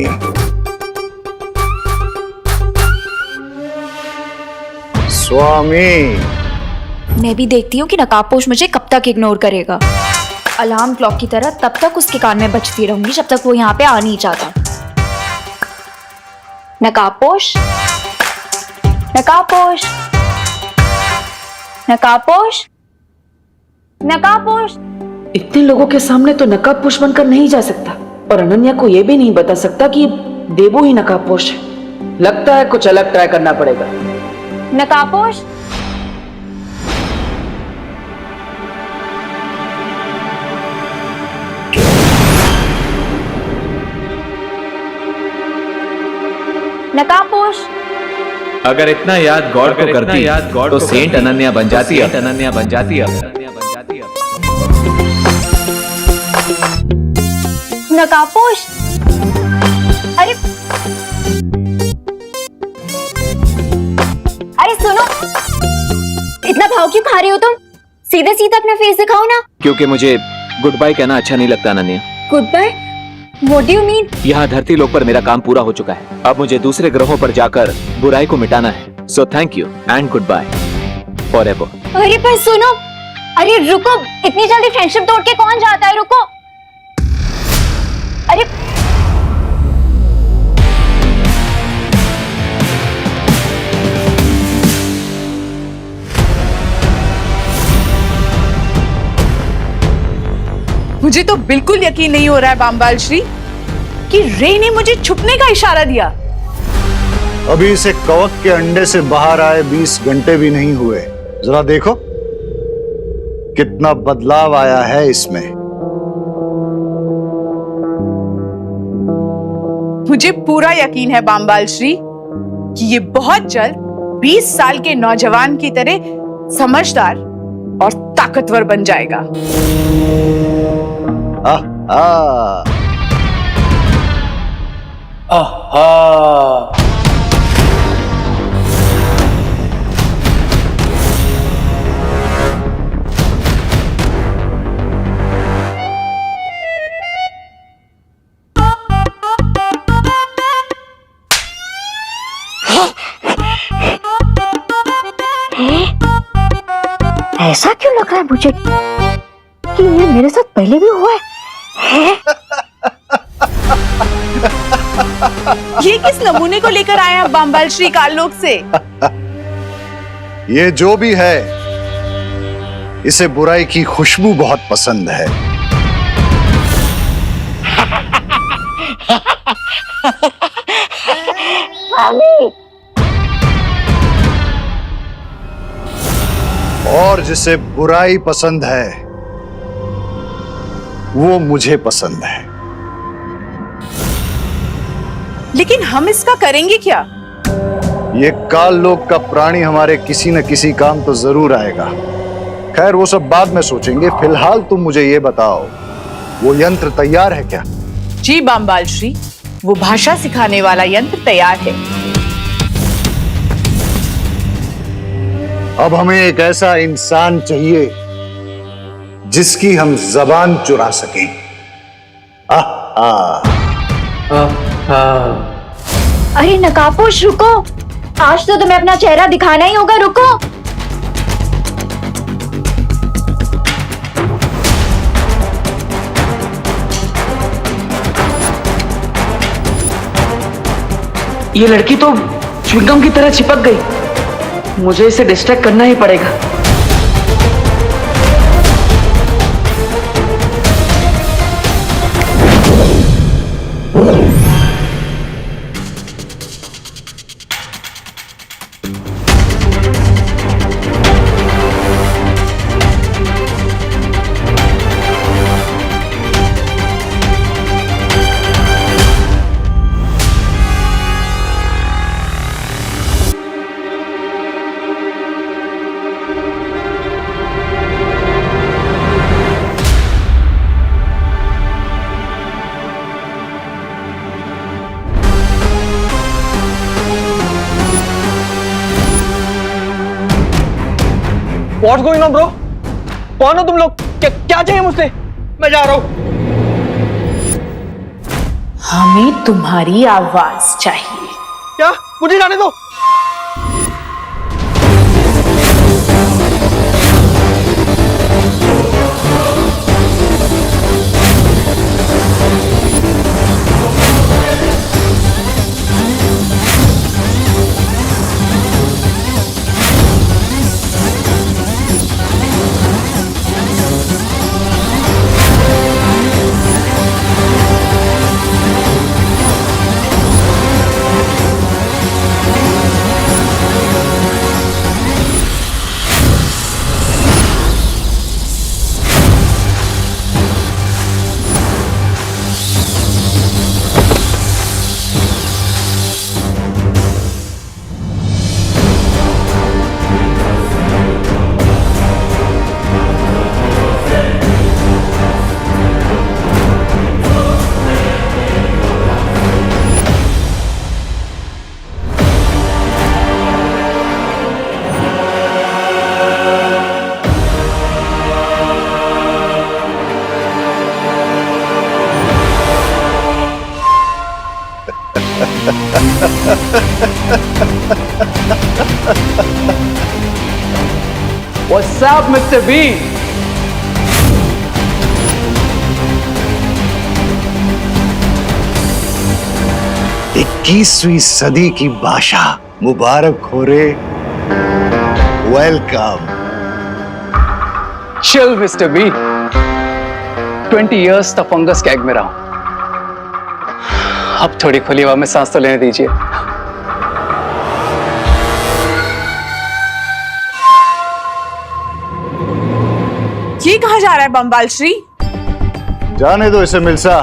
स्वामी। मैं भी देखती हूँ कि नकाबपोश मुझे कब तक इग्नोर करेगा। अलार्म क्लॉक की तरह तब तक उसके कान में बजती रहूंगी जब तक वो यहाँ पे आ नहीं चाहता। नकाबपोश, नकाबपोश, नकाबपोश, नकाबपोश। इतने लोगों के सामने तो नकाबपोश बनकर नहीं जा सकता, और अनन्या को यह भी नहीं बता सकता कि देवो ही नकाबपोश है। लगता है कुछ अलग ट्राई करना पड़ेगा। नकाबपोश, नकाबपोश। अगर इतना याद गॉड को करती तो सेंट अनन्या बन जाती है। अनन्या बन जाती है। नकाबपोश, अरे अरे सुनो, इतना भाव क्यों खा रहे हो तुम? सीधे सीधे अपना फेस दिखाओ ना। क्योंकि मुझे गुड बाय कहना अच्छा नहीं लगता Ananya. Goodbye? What do you mean? यहाँ धरती लोक पर मेरा काम पूरा हो चुका है। अब मुझे दूसरे ग्रहों पर जाकर बुराई को मिटाना है। So thank you and goodbye forever. अरे पर सुनो, अरे रुको, इतनी जल्दी फ्रेंडशिप तोड़ के कौन जाता है? रुको, अरे मुझे तो बिल्कुल यकीन नहीं हो रहा है बाम्बाल श्री कि रे ने मुझे छुपने का इशारा दिया। अभी इसे कवक के अंडे से बाहर आए 20 घंटे भी नहीं हुए। जरा देखो कितना बदलाव आया है इसमें। मुझे पूरा यकीन है बामबाल श्री कि ये बहुत जल्द 20 साल के नौजवान की तरह समझदार और ताकतवर बन जाएगा। ऐसा क्यों लग रहा है मुझे कि ये मेरे साथ पहले भी हुआ है? ये किस नमूने को लेकर आए हैं बामबाल श्री काललोक से? ये जो भी है, इसे बुराई की खुशबू बहुत पसंद है। और जिसे बुराई पसंद है वो मुझे पसंद है। लेकिन हम इसका करेंगे क्या? ये काल लोक का प्राणी हमारे किसी न किसी काम तो जरूर आएगा। खैर वो सब बाद में सोचेंगे। फिलहाल तुम मुझे ये बताओ, वो यंत्र तैयार है क्या? जी बामबाल श्री, वो भाषा सिखाने वाला यंत्र तैयार है। अब हमें एक ऐसा इंसान चाहिए जिसकी हम जबान चुरा सकें। अरे नकाबपोश रुको, आज तो तुम्हें अपना चेहरा दिखाना ही होगा। रुको। ये लड़की तो च्युइंगम की तरह चिपक गई। मुझे इसे डिस्ट्रैक्ट करना ही पड़ेगा। What's going on, bro? कौन हो तुम लोग? क्या चाहिए मुझसे? मैं जा रहा हूं। हमें तुम्हारी आवाज चाहिए। क्या? मुझे जाने दो। What's up, Mr. Bean? 21वीं सदी की भाषा मुबारक हो रे। Welcome. Chill, Mr. B. 20 years तक फंगस कैग में रहा हूं। आप थोड़ी खुली हवा में सांस तो लेने दीजिए। ये कहाँ जा रहा है बम्बाल श्री? जाने दो इसे मिल्सा,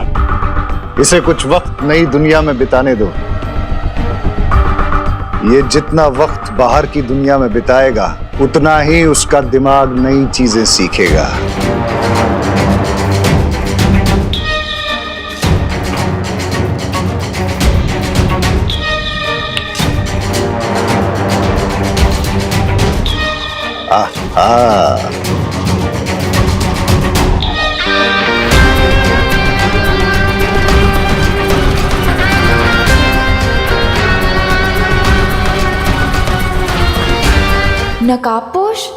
इसे कुछ वक्त नई दुनिया में बिताने दो। ये जितना वक्त बाहर की दुनिया में बिताएगा उतना ही उसका दिमाग नई चीजें सीखेगा। आहा। नकाबपोश?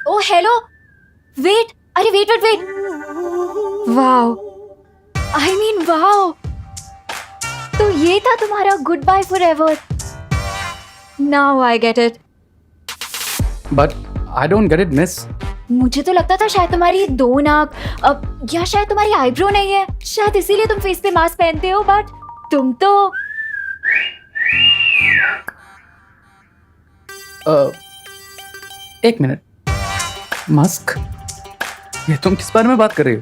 ओ हेलो, वेट, अरे wait wait wait, wow, I mean wow, तो ये था तुम्हारा goodbye forever. Now I get it. But I don't get it miss. मुझे तो लगता था शायद तुम्हारी दो नाक, या शायद तुम्हारी आईब्रो नहीं है, शायद इसीलिए तुम फेस पे मास्क पहनते हो, बट तुम तो एक मिनट, मास्क? ये तुम किस बारे में बात कर रही हो?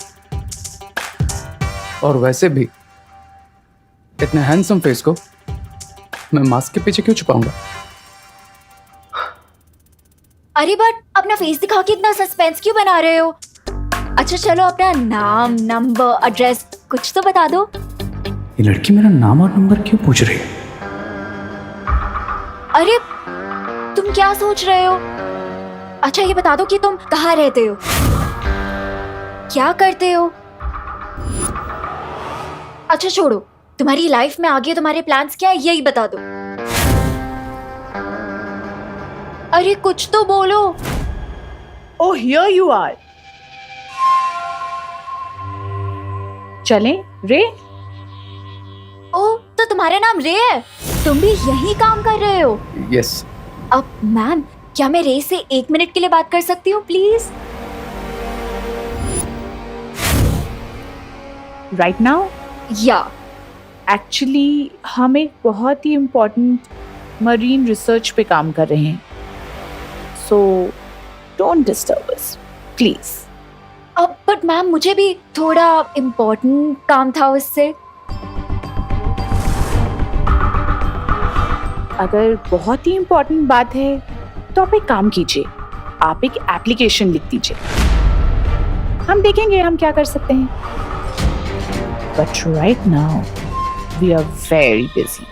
और वैसे भी इतने हैंडसम फेस को मैं मास्क के पीछे क्यों छुपाऊंगा? अरे बट अपना फेस दिखा के इतना सस्पेंस क्यों बना रहे हो? अच्छा चलो, अपना नाम, नंबर, एड्रेस कुछ तो बता दो। ये लड़की मेरा नाम और नंबर क्यों पूछ रही है? अरे तुम क्या सोच रहे हो? अच्छा ये बता दो कि तुम कहाँ रहते हो, क्या करते हो? अच्छा छोड़ो, तुम्हारी लाइफ में आगे तुम्हारे प्लान्स क्या है यही बता दो। अरे कुछ तो बोलो। Oh, here you are. चलें रे? ओ तो तुम्हारा नाम रे है, तुम भी यही काम कर रहे हो? यस। अब मैम, क्या मैं रे से 1 मिनट के लिए बात कर सकती हूँ प्लीज? Right now? या एक्चुअली हम एक बहुत ही इम्पोर्टेंट मरीन रिसर्च पे काम कर रहे हैं, so don't disturb us please. अब बट मैम मुझे भी थोड़ा इम्पोर्टेंट काम था उससे। अगर बहुत ही इम्पोर्टेंट बात है तो आप एक काम कीजिए, आप एक एप्लीकेशन लिख दीजिए, हम देखेंगे हम क्या कर सकते हैं। But right now we are very busy.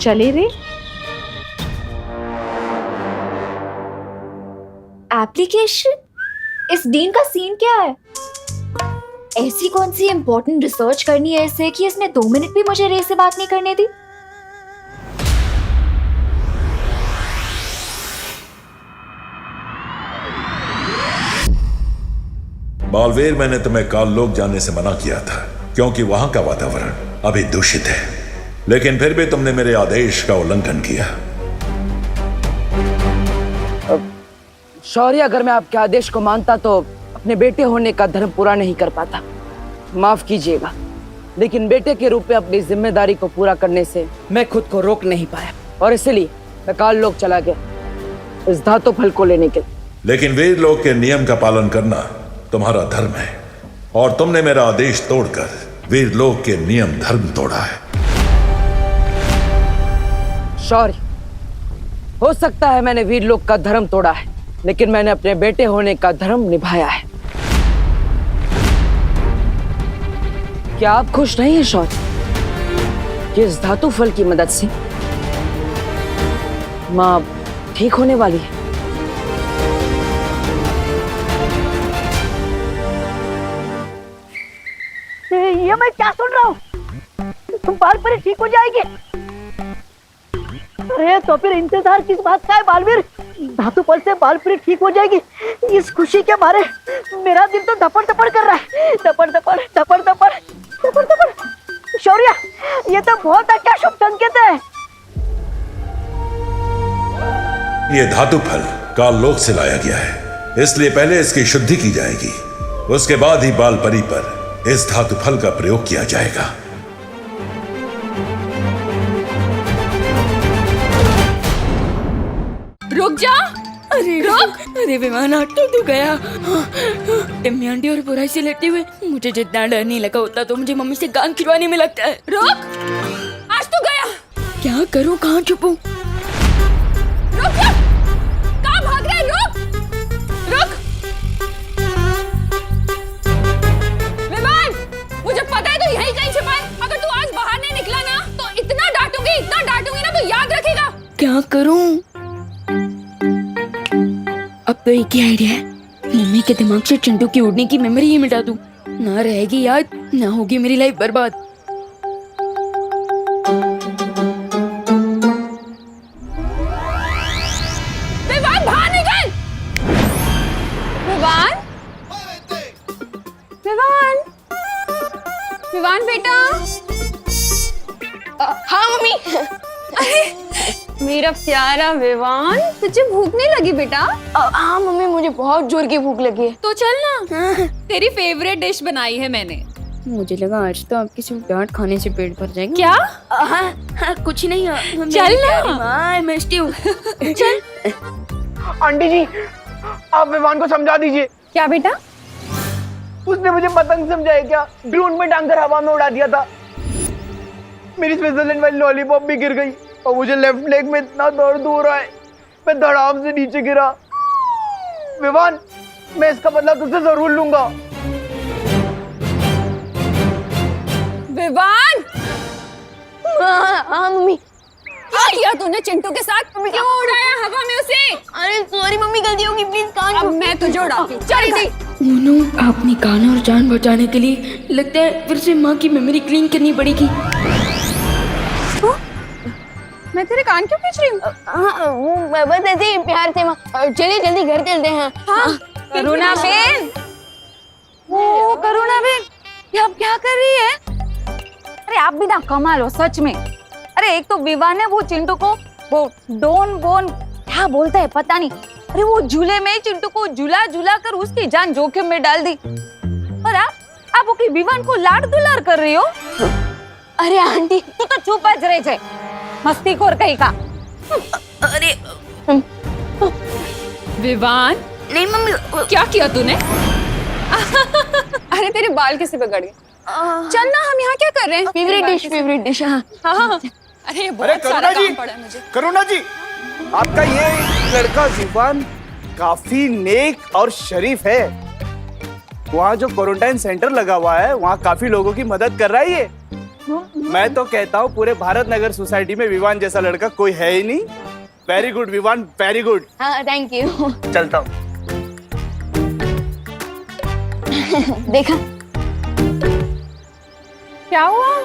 चले रे? एप्लीकेशन? इस डीन का सीन क्या है? ऐसी कौन सी इम्पोर्टेंट रिसर्च करनी है इसे कि इसने 2 मिनट भी मुझे रे से बात नहीं करने दी? बालवीर, मैंने तुम्हें काललोक जाने से मना किया था क्योंकि वहां का वातावरण अभी दूषित है, लेकिन फिर भी तुमने मेरे आदेश का उल्लंघन किया। शौर्य, अगर मैं आपके आदेश को मानता तो अपने बेटे होने का धर्म पूरा नहीं कर पाता। माफ कीजिएगा, लेकिन बेटे के रूप में अपनी जिम्मेदारी को पूरा करने से मैं खुद को रोक नहीं पाया और इसलिए मैं काल लोक चला गया इस धातु फल को लेने के लिए। लेकिन वीर लोक के नियम का पालन करना तुम्हारा धर्म है और तुमने मेरा आदेश तोड़कर वीर लोक के नियम धर्म तोड़ा है। शौर्य, हो सकता है मैंने वीर लोक का धर्म तोड़ा है, लेकिन मैंने अपने बेटे होने का धर्म निभाया है। क्या आप खुश नहीं हैं शौर्य कि इस धातु फल की मदद से मां ठीक होने वाली है? ये मैं क्या सुन रहा हूँ? तुम बालपरी ठीक हो जाएगी? अरे तो फिर इंतजार किस बात का है बालवीर? धातु फल से बालपरी ठीक हो जाएगी, इस खुशी के मारे मेरा दिल तो धपड़ धपड़ कर रहा है। धपड़ धपड़ धपड़ धपड़ धपड़ धपड़। शौर्य, ये तो बहुत अच्छा शुभ संकेत है। ये धातु फल काल लोक से लाया गया है, इसलिए पहले इसकी शुद्धि की जाएगी, उसके बाद ही बाल परी पर इस धातु फल का प्रयोग किया जाएगा। रुक जा, अरे रुक, अरे विमान ऑटो तो गया। टिम्मी आंटी और बुराई से लड़ते हुए मुझे जितना डर नहीं लगा होता तो मुझे मम्मी से कान खिलवाने में लगता है। रुक, आज तो गया। क्या करूं, कहाँ छुपूं? रुक जा, कहाँ भाग रहा है? रुक, रुक। विमान, मुझे पता है तू यहीं कहीं छिपा है। अगर तू आज बाहर नहीं निकला ना तो इतना डांटूंगी ना तो याद रखेगा। क्या करूं? अब तो एक ही आइडिया है, मम्मी के दिमाग से चिंटू की उड़ने की मेमोरी ही मिटा दूं। ना रहेगी याद, ना होगी मेरी लाइफ बर्बाद। विवान बाहर निकल! विवान, विवान, विवान बेटा। हाँ मम्मी। अरे मेरा प्यारा विवान, तुझे भूख नहीं लगी बेटा? हाँ मम्मी, मुझे बहुत जोर की भूख लगी है। तो चल ना, तेरी फेवरेट डिश बनाई है मैंने। मुझे लगा आज तो आपकी सिर्फ डांट खाने से पेट भर जाएगा। क्या? हाँ, कुछ नहीं। चल ना, मैं मिस्टी हूँ। चल। आंटी जी, आप विवान को समझा दीजिए। क्या बेटा? उसने मुझे पतंग समझाया क्या? ड्रोन में टांग कर हवा में उड़ा दिया था। मेरी स्विट्जरलैंड वाली लॉलीपॉप भी गिर गई और मुझे लेफ्ट लेग में इतना दर्द हो रहा है, मैं धड़ाम से नीचे गिरा। विवान, मैं इसका बदला तुझसे जरूर लूंगा। विवान! हाँ मम्मी। क्या किया तूने चिंटू के साथ? क्यों उड़ाया हवा में उसे? अरे सॉरी मम्मी, गलती होगी, प्लीज कान। अब मैं तुझे उड़ाती हूँ। चल दे। मोनू, अपनी कान और जान बचाने के लिए लगता है फिर से माँ की मेमोरी क्लीन करनी पड़ेगी। मैं तेरे कान क्यों खींच रही हूँ? हाँ, बस ऐसे ही प्यार से माँ। चलिए जल्दी घर चलते हैं। हाँ, करुणा बेन। ओ करुणा बेन, ये आप क्या कर रही है? अरे आप भी ना कमाल हो सच में। अरे एक तो विवान ने वो चिंटू को वो डोन बोन क्या बोलता है पता नहीं, अरे वो झूले में चिंटू को झूला झूला कर उसकी जान जोखिम में डाल दी। और आप ओके विवान को लाड दुलार कर रही हो? अरे आंटी, तू तो चुप ज रहे थे, मस्तीखोर कहीं का। अरे विवान, नहीं मम्मी, क्या किया तूने? अरे तेरे बाल कैसे बिगड़ गए? चल ना, हम यहाँ क्या कर रहे हैं? Favourite dish. हाँ। अरे बहुत सारा काम पड़ा है मुझे। करुणा जी, आपका ये लड़का विवान काफी नेक और शरीफ है। वहाँ जो क्वारंटाइन सेंटर लगा हुआ है वहाँ काफी लोगों की मदद कर रहा है ये। मैं तो कहता हूँ पूरे भारत नगर सोसाइटी में विवान जैसा लड़का कोई है ही नहीं। Very good Vivaan, very good. हाँ थैंक यू। चलता हूँ। देखा क्या हुआ?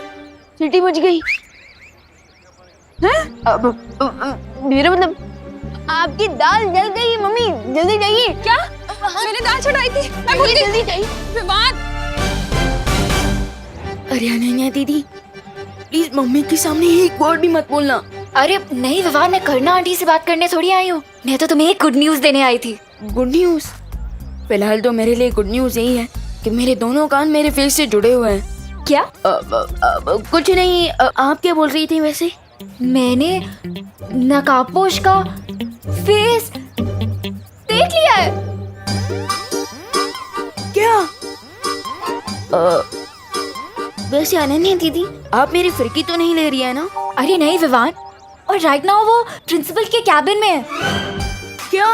सीटी बज गई। मेरा मतलब आपकी दाल जल गई मम्मी, जल्दी जाइए। क्या? मैंने दाल चढ़ाई थी, मैं भूल गई। जल्दी जाइए। विवान! अरे अनन्या दीदी, प्लीज मम्मी के सामने एक वर्ड भी मत बोलना। अरे नहीं विवान, मैं करुणा आंटी से बात करने थोड़ी आई हूँ। मैं तो तुम्हें एक गुड न्यूज देने आई थी। Good news? फिलहाल तो मेरे लिए गुड न्यूज यही है कि मेरे दोनों कान मेरे फेस से जुड़े हुए हैं। क्या? कुछ नहीं, आप क्या बोल रही थी वैसे? मैंने नकाबपोश का फेस देख लिया है। क्या? वैसे अनन्या दीदी, आप मेरी फिरकी तो नहीं ले रही है ना? अरे नहीं विवान, और राइट नाउ वो प्रिंसिपल के कैबिन में है। क्या?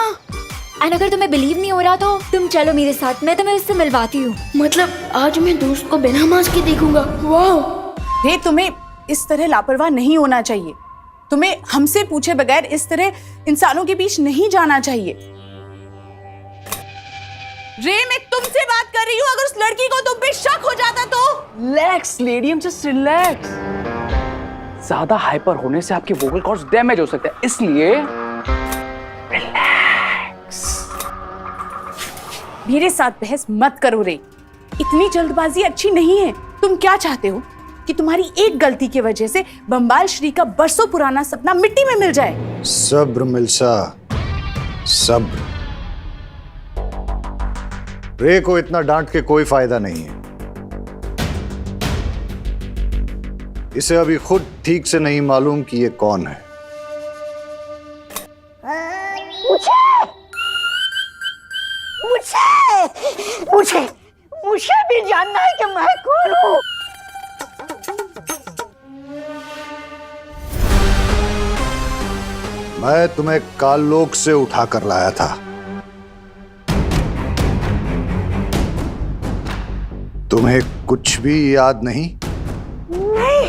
एंड अगर तुम्हें बिलीव नहीं हो रहा तो तुम चलो मेरे साथ, मैं तुम्हें उससे मिलवाती हूँ। मतलब आज मैं दोस्त को बिना मास्क के देखूंगा? वाह! रे, तुम्हें इस तरह लापरवाह नहीं होना चाहिए। तुम्हें हमसे पूछे बगैर इस तरह इंसानों के बीच नहीं जाना चाहिए। रे, मैं तुमसे बात कर रही हूँ, अगर उस लड़की को तुम पे शक हो जाता तो? Relax lady, just relax. ज्यादा हाइपर होने से आपके वोकल कॉर्ड्स डैमेज हो सकते हैं, इसलिए रिलैक्स। मेरे साथ बहस मत करो रे, इतनी जल्दबाजी अच्छी नहीं है। तुम क्या चाहते हो कि तुम्हारी एक गलती की वजह से बंबाल श्री का बरसों पुराना सपना मिट्टी में मिल जाए? सब्र मिल्सा, सब्र। रे को इतना डांट के कोई फायदा नहीं है। इसे अभी खुद ठीक से नहीं मालूम कि ये कौन है। मुझे भी जानना है कि मैं कौन हूँ। मैं तुम्हें काललोक से उठा कर लाया था। तुम्हें कुछ भी याद नहीं? नहीं,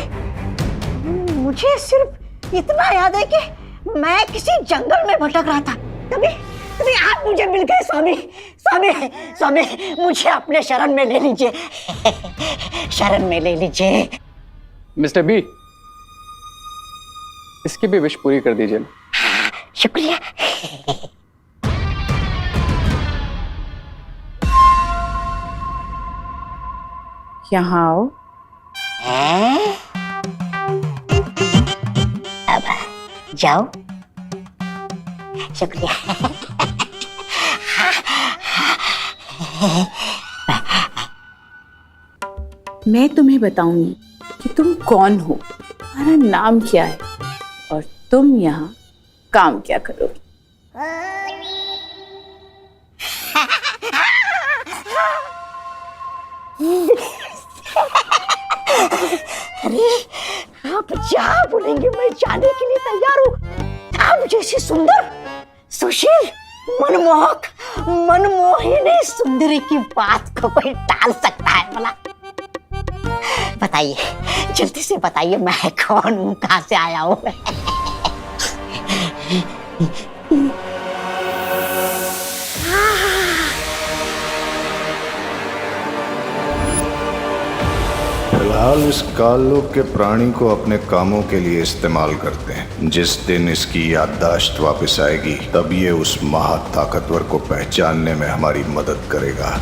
मुझे सिर्फ इतना याद है कि मैं किसी जंगल में भटक रहा था, तभी आप मुझे मिल गए। स्वामी स्वामी स्वामी, मुझे अपने शरण में ले लीजिए, शरण में ले लीजिए। मिस्टर बी, इसकी भी विश पूरी कर दीजिए। शुक्रिया। यहाँ आओ। अब जाओ। शुक्रिया। मैं तुम्हें बताऊंगी कि तुम कौन हो, तुम्हारा नाम क्या है और तुम यहाँ काम क्या करोगे। अरे आप जहाँ बोलेंगे मैं जाने के लिए तैयार हूँ। आप जैसी सुंदर, सुशील, मनमोहक, मनमोहिनी सुंदरी की बात को कोई टाल सकता है भला? बताइए, जल्दी से बताइए, मैं कौन हूँ, कहाँ से आया हूँ? फिलहाल इस काललोक के प्राणी को अपने कामों के लिए इस्तेमाल करते हैं। जिस दिन इसकी याददाश्त वापस आएगी तब ये उस महाताकतवर को पहचानने में हमारी मदद करेगा।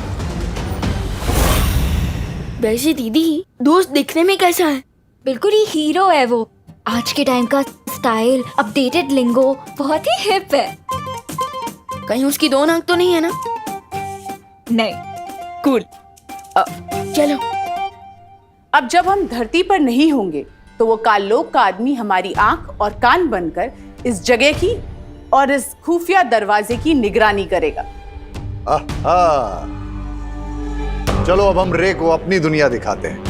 वैसे दीदी, दोस्त दिखने में कैसा है? बिल्कुल ही हीरो है वो। आज के टाइम का स्टाइल, अपडेटेड लिंगो, बहुत ही हिप है। कहीं उसकी दो नाक तो नहीं है ना? नहीं। कूल। चलो। अब जब हम धरती पर नहीं होंगे तो वो काललोक का आदमी हमारी आंख और कान बनकर इस जगह की और इस खुफिया दरवाजे की निगरानी करेगा। आहा। चलो अब हम रे को अपनी दुनिया दिखाते हैं।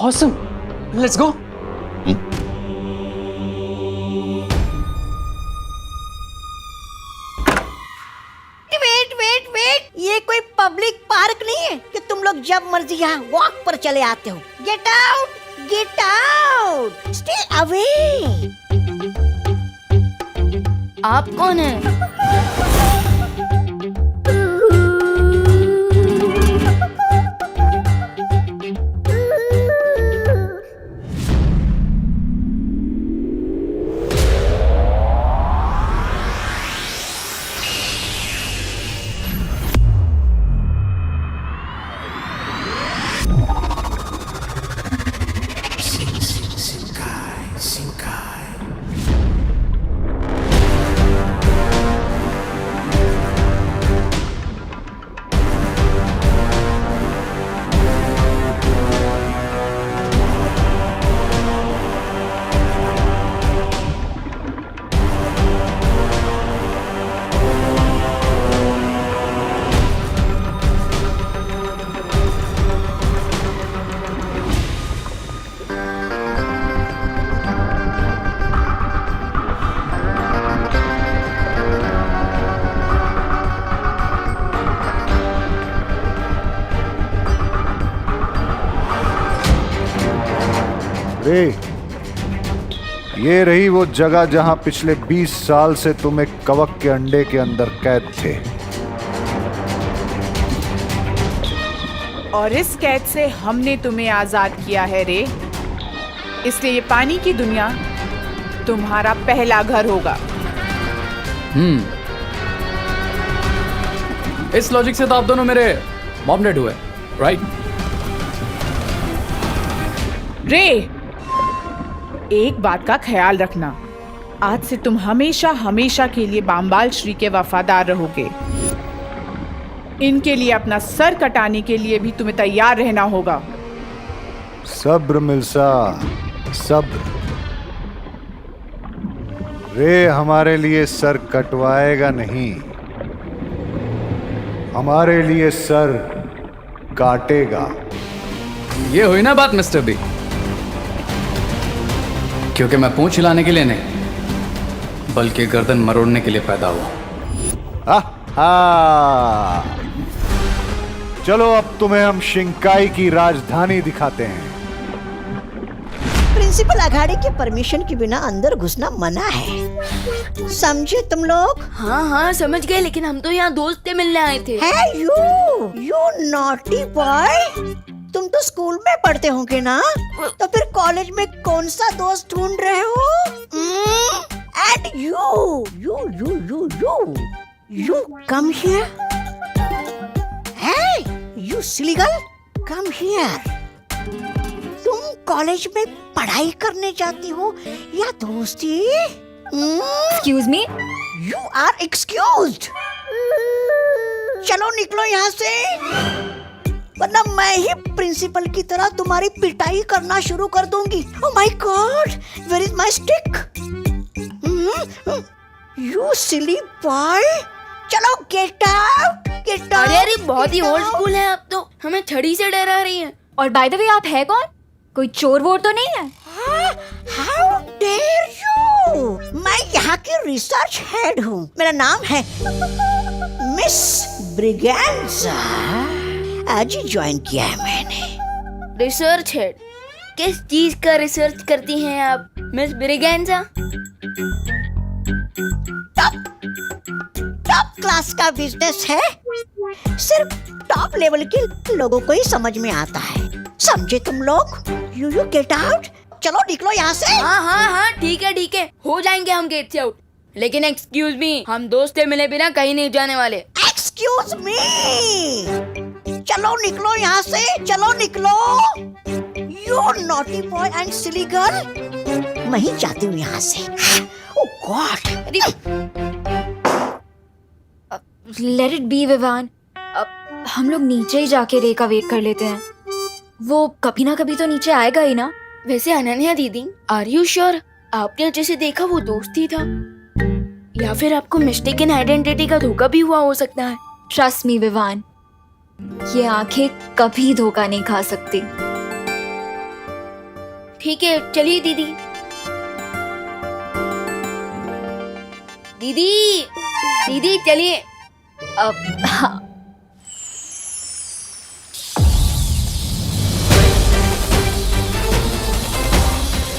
Awesome. Let's go. वेट, ये कोई पब्लिक पार्क नहीं है कि तुम लोग जब मर्जी यहाँ वॉक पर चले आते हो। Get out, stay away. आप कौन है? रे, ये रही वो जगह जहां पिछले 20 साल से तुम एक कवक के अंडे के अंदर कैद थे। और इस कैद से हमने तुम्हें आजाद किया है रे, इसलिए ये पानी की दुनिया तुम्हारा पहला घर होगा। इस लॉजिक से तो आप दोनों मेरे मॉम डैड हुए, राइट? रे, एक बात का ख्याल रखना, आज से तुम हमेशा हमेशा के लिए बामबाल श्री के वफादार रहोगे। इनके लिए अपना सर कटाने के लिए भी तुम्हें तैयार रहना होगा। सब्र मिल्सा, सब्र। रे हमारे लिए सर कटवाएगा नहीं, हमारे लिए सर काटेगा। ये हुई ना बात मिस्टर बी, क्योंकि मैं पूंछ हिलाने के लिए नहीं बल्कि गर्दन मरोड़ने के लिए पैदा हुआ। चलो अब तुम्हें हम शिंकाई की राजधानी दिखाते हैं। प्रिंसिपल अघाड़ी के परमिशन के बिना अंदर घुसना मना है, समझे तुम लोग? हाँ हाँ समझ गए, लेकिन हम तो यहाँ दोस्त से मिलने आए थे। है यू नॉटी बॉय, तुम तो स्कूल में पढ़ते होंगे ना, तो फिर कॉलेज में कौन सा दोस्त ढूंढ रहे हो? And you come here, hey you silly girl, come here। तुम कॉलेज में पढ़ाई करने जाती हो या दोस्ती? Excuse me? You are excused। चलो निकलो यहाँ से, वरना मैं ही प्रिंसिपल की तरह तुम्हारी पिटाई करना शुरू कर दूंगी। Oh my God, where is my stick? You silly boy, चलो गेट आउट, गेट आउट। अरे बहुत ही ओल्ड स्कूल है, अब तो हमें छड़ी से डरा रही है। और बाय द वे आप है कौन? कोई चोर वोर तो नहीं है? How dare you? मैं यहाँ की रिसर्च हेड हूँ, मेरा नाम है मिस ब्रिगेंजा। आज ही ज्वाइन किया है मैंने। Research head? किस चीज का रिसर्च करती हैं आप मिस ब्रिगेंजा? टॉप क्लास का बिजनेस है, सिर्फ टॉप लेवल के लोगों को ही समझ में आता है, समझे तुम लोग? यू गेट आउट, चलो निकलो यहाँ से। हाँ ठीक है, हो जाएंगे हम गेट से आउट, लेकिन एक्सक्यूज मी, हम दोस्त से मिले बिना कहीं नहीं जाने वाले। एक्सक्यूज मी, चलो निकलो यहाँ से, चलो निकलो। You naughty boy and silly girl, मैं ही जाती हूँ यहाँ से। Oh God, let it be Vivan, अब हम लोग नीचे ही जाके रे का वेट कर लेते हैं, वो कभी ना कभी तो नीचे आएगा ही ना। वैसे अनन्या दीदी, आर यू श्योर आपने जैसे देखा वो दोस्त ही था, या फिर आपको मिस्टेकन आइडेंटिटी का धोखा भी हुआ हो सकता है? ट्रस्ट मी विवान, ये आंखें कभी धोखा नहीं खा सकती। ठीक है चलिए दीदी। दीदी चलिए। अब हाँ,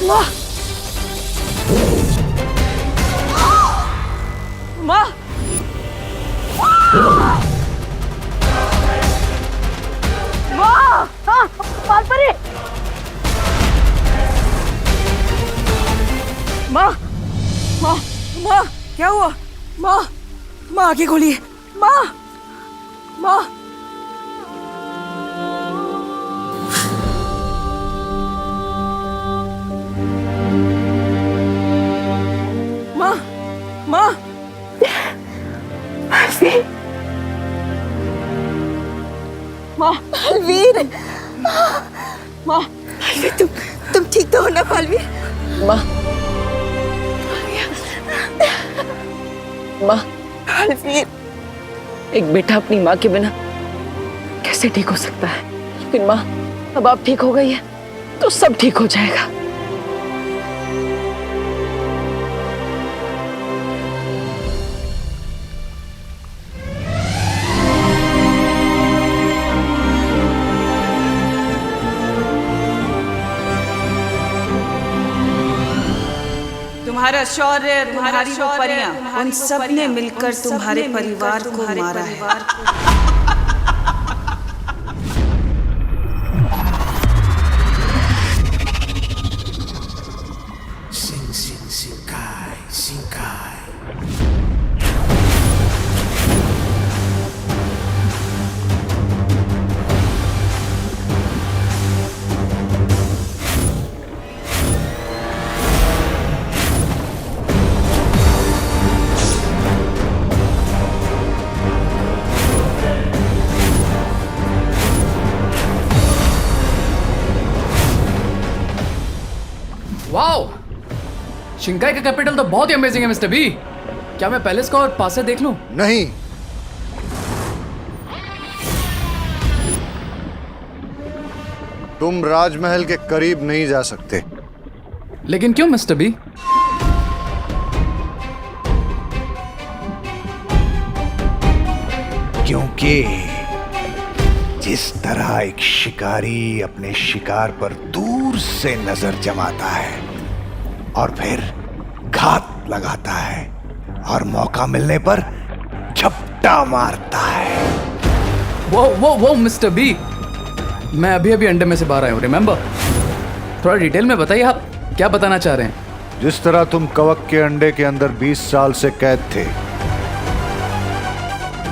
माँ, माँ, पालपरी, माँ, माँ, माँ, क्या हुआ? माँ, माँ आगे खोलिए, माँ, माँ। माँ, माँ, माँ, पालवीर, माँ, तुम ठीक तो हो ना पालवीर? माँ, माँ, पालवीर, एक बेटा अपनी माँ के बिना कैसे ठीक हो सकता है? लेकिन माँ, अब आप ठीक हो गई है तो सब ठीक हो जाएगा। तुम्हारा शौर्य, तुम्हारी वो परियां, उन सब ने मिलकर तुम्हारे परिवार को मारा है। वाओ, शिंकाई का कैपिटल तो बहुत ही अमेजिंग है मिस्टर बी। क्या मैं पैलेस को और पास से देख लूं? नहीं, तुम राजमहल के करीब नहीं जा सकते। लेकिन क्यों मिस्टर बी? क्योंकि जिस तरह एक शिकारी अपने शिकार पर दूर से नजर जमाता है और फिर घात लगाता है और मौका मिलने पर झपटा मारता है। वो मिस्टर बी, मैं अभी अभी अंडे में से बाहर आया हूँ, रिमेम्बर? थोड़ा डिटेल में बताइए आप क्या बताना चाह रहे हैं। जिस तरह तुम कवक के अंडे के अंदर 20 साल से कैद थे,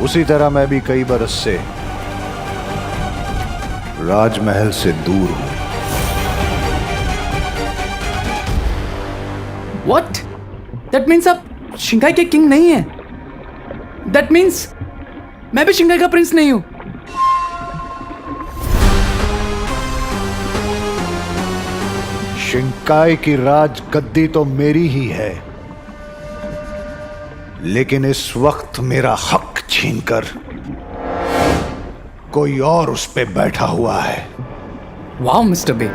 उसी तरह मैं भी कई बरस से राजमहल से दूर हूं। What? That means आप शिंगाई के किंग नहीं हैं। That means मैं भी शिंगाई का प्रिंस नहीं हूं। शिंकाई की राज गद्दी तो मेरी ही है, लेकिन इस वक्त मेरा हक छीनकर कोई और उस पे बैठा हुआ है। वाह मिस्टर बी,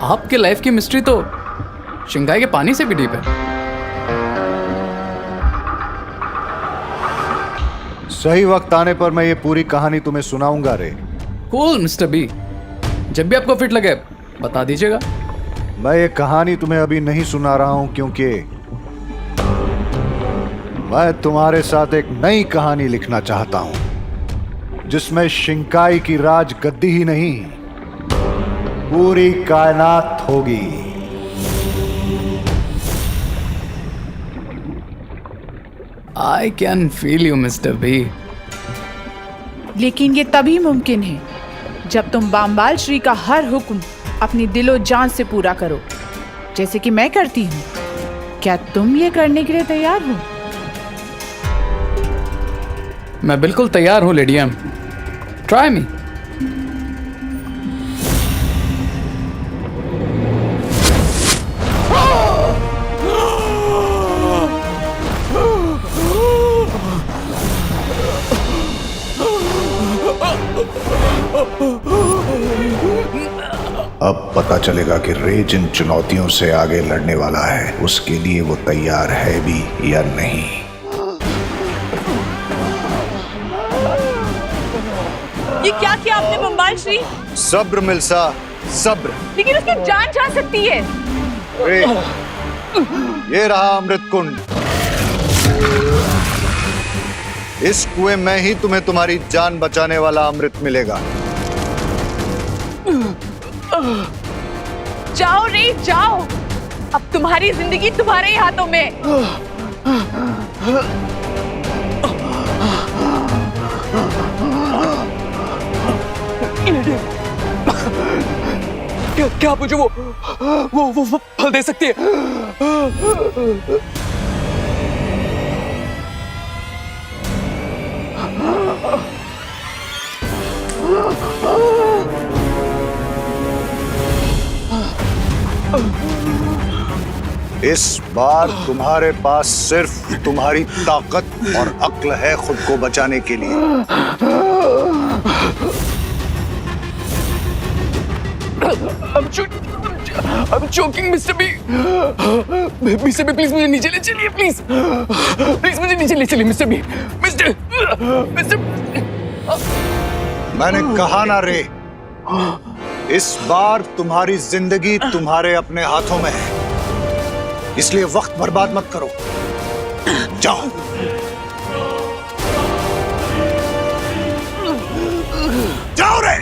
आपके लाइफ की मिस्ट्री तो शिंगाई के पानी से भी डीप है। सही वक्त आने पर मैं ये पूरी कहानी तुम्हें सुनाऊंगा रे। कूल मिस्टर बी, जब भी आपको फिट लगे बता दीजिएगा। मैं ये कहानी तुम्हें अभी नहीं सुना रहा हूं क्योंकि मैं तुम्हारे साथ एक नई कहानी लिखना चाहता हूं, जिसमें शिंकाई की राज गद्दी ही नहीं, पूरी कायनात होगी। I can feel you mister B. लेकिन ये तभी मुमकिन है जब तुम बामबाल श्री का हर हुक्म अपनी दिलो जान से पूरा करो, जैसे कि मैं करती हूँ। क्या तुम ये करने के लिए तैयार हो? मैं बिल्कुल तैयार हूँ लेडी एम। Try me. अब पता चलेगा कि रे जिन चुनौतियों से आगे लड़ने वाला है, उसके लिए वो तैयार है भी या नहीं। ये क्या किया आपने बम्बाल श्री? सब्र मिल्सा, सब्र। लेकिन उसकी जान जा सकती है। रे, ये रहा अमृत कुंड। इस कुएं में ही तुम्हें तुम्हारी जान बचाने वाला अमृत मिलेगा। जाओ रे जाओ, अब तुम्हारी जिंदगी तुम्हारे ही हाथों में। क्या आप मुझे वो फल दे सकती है? इस बार तुम्हारे पास सिर्फ तुम्हारी ताकत और अक्ल है खुद को बचाने के लिए। I'm choking, Mr. B. Mr. B, please मुझे नीचे ले चलिए, please. Please मुझे नीचे ले चलिए, Mr. B. Mr. मैंने कहा ना रे, इस बार तुम्हारी जिंदगी तुम्हारे अपने हाथों में है। इसलिए वक्त बर्बाद मत करो। जाओ। जाओ रे।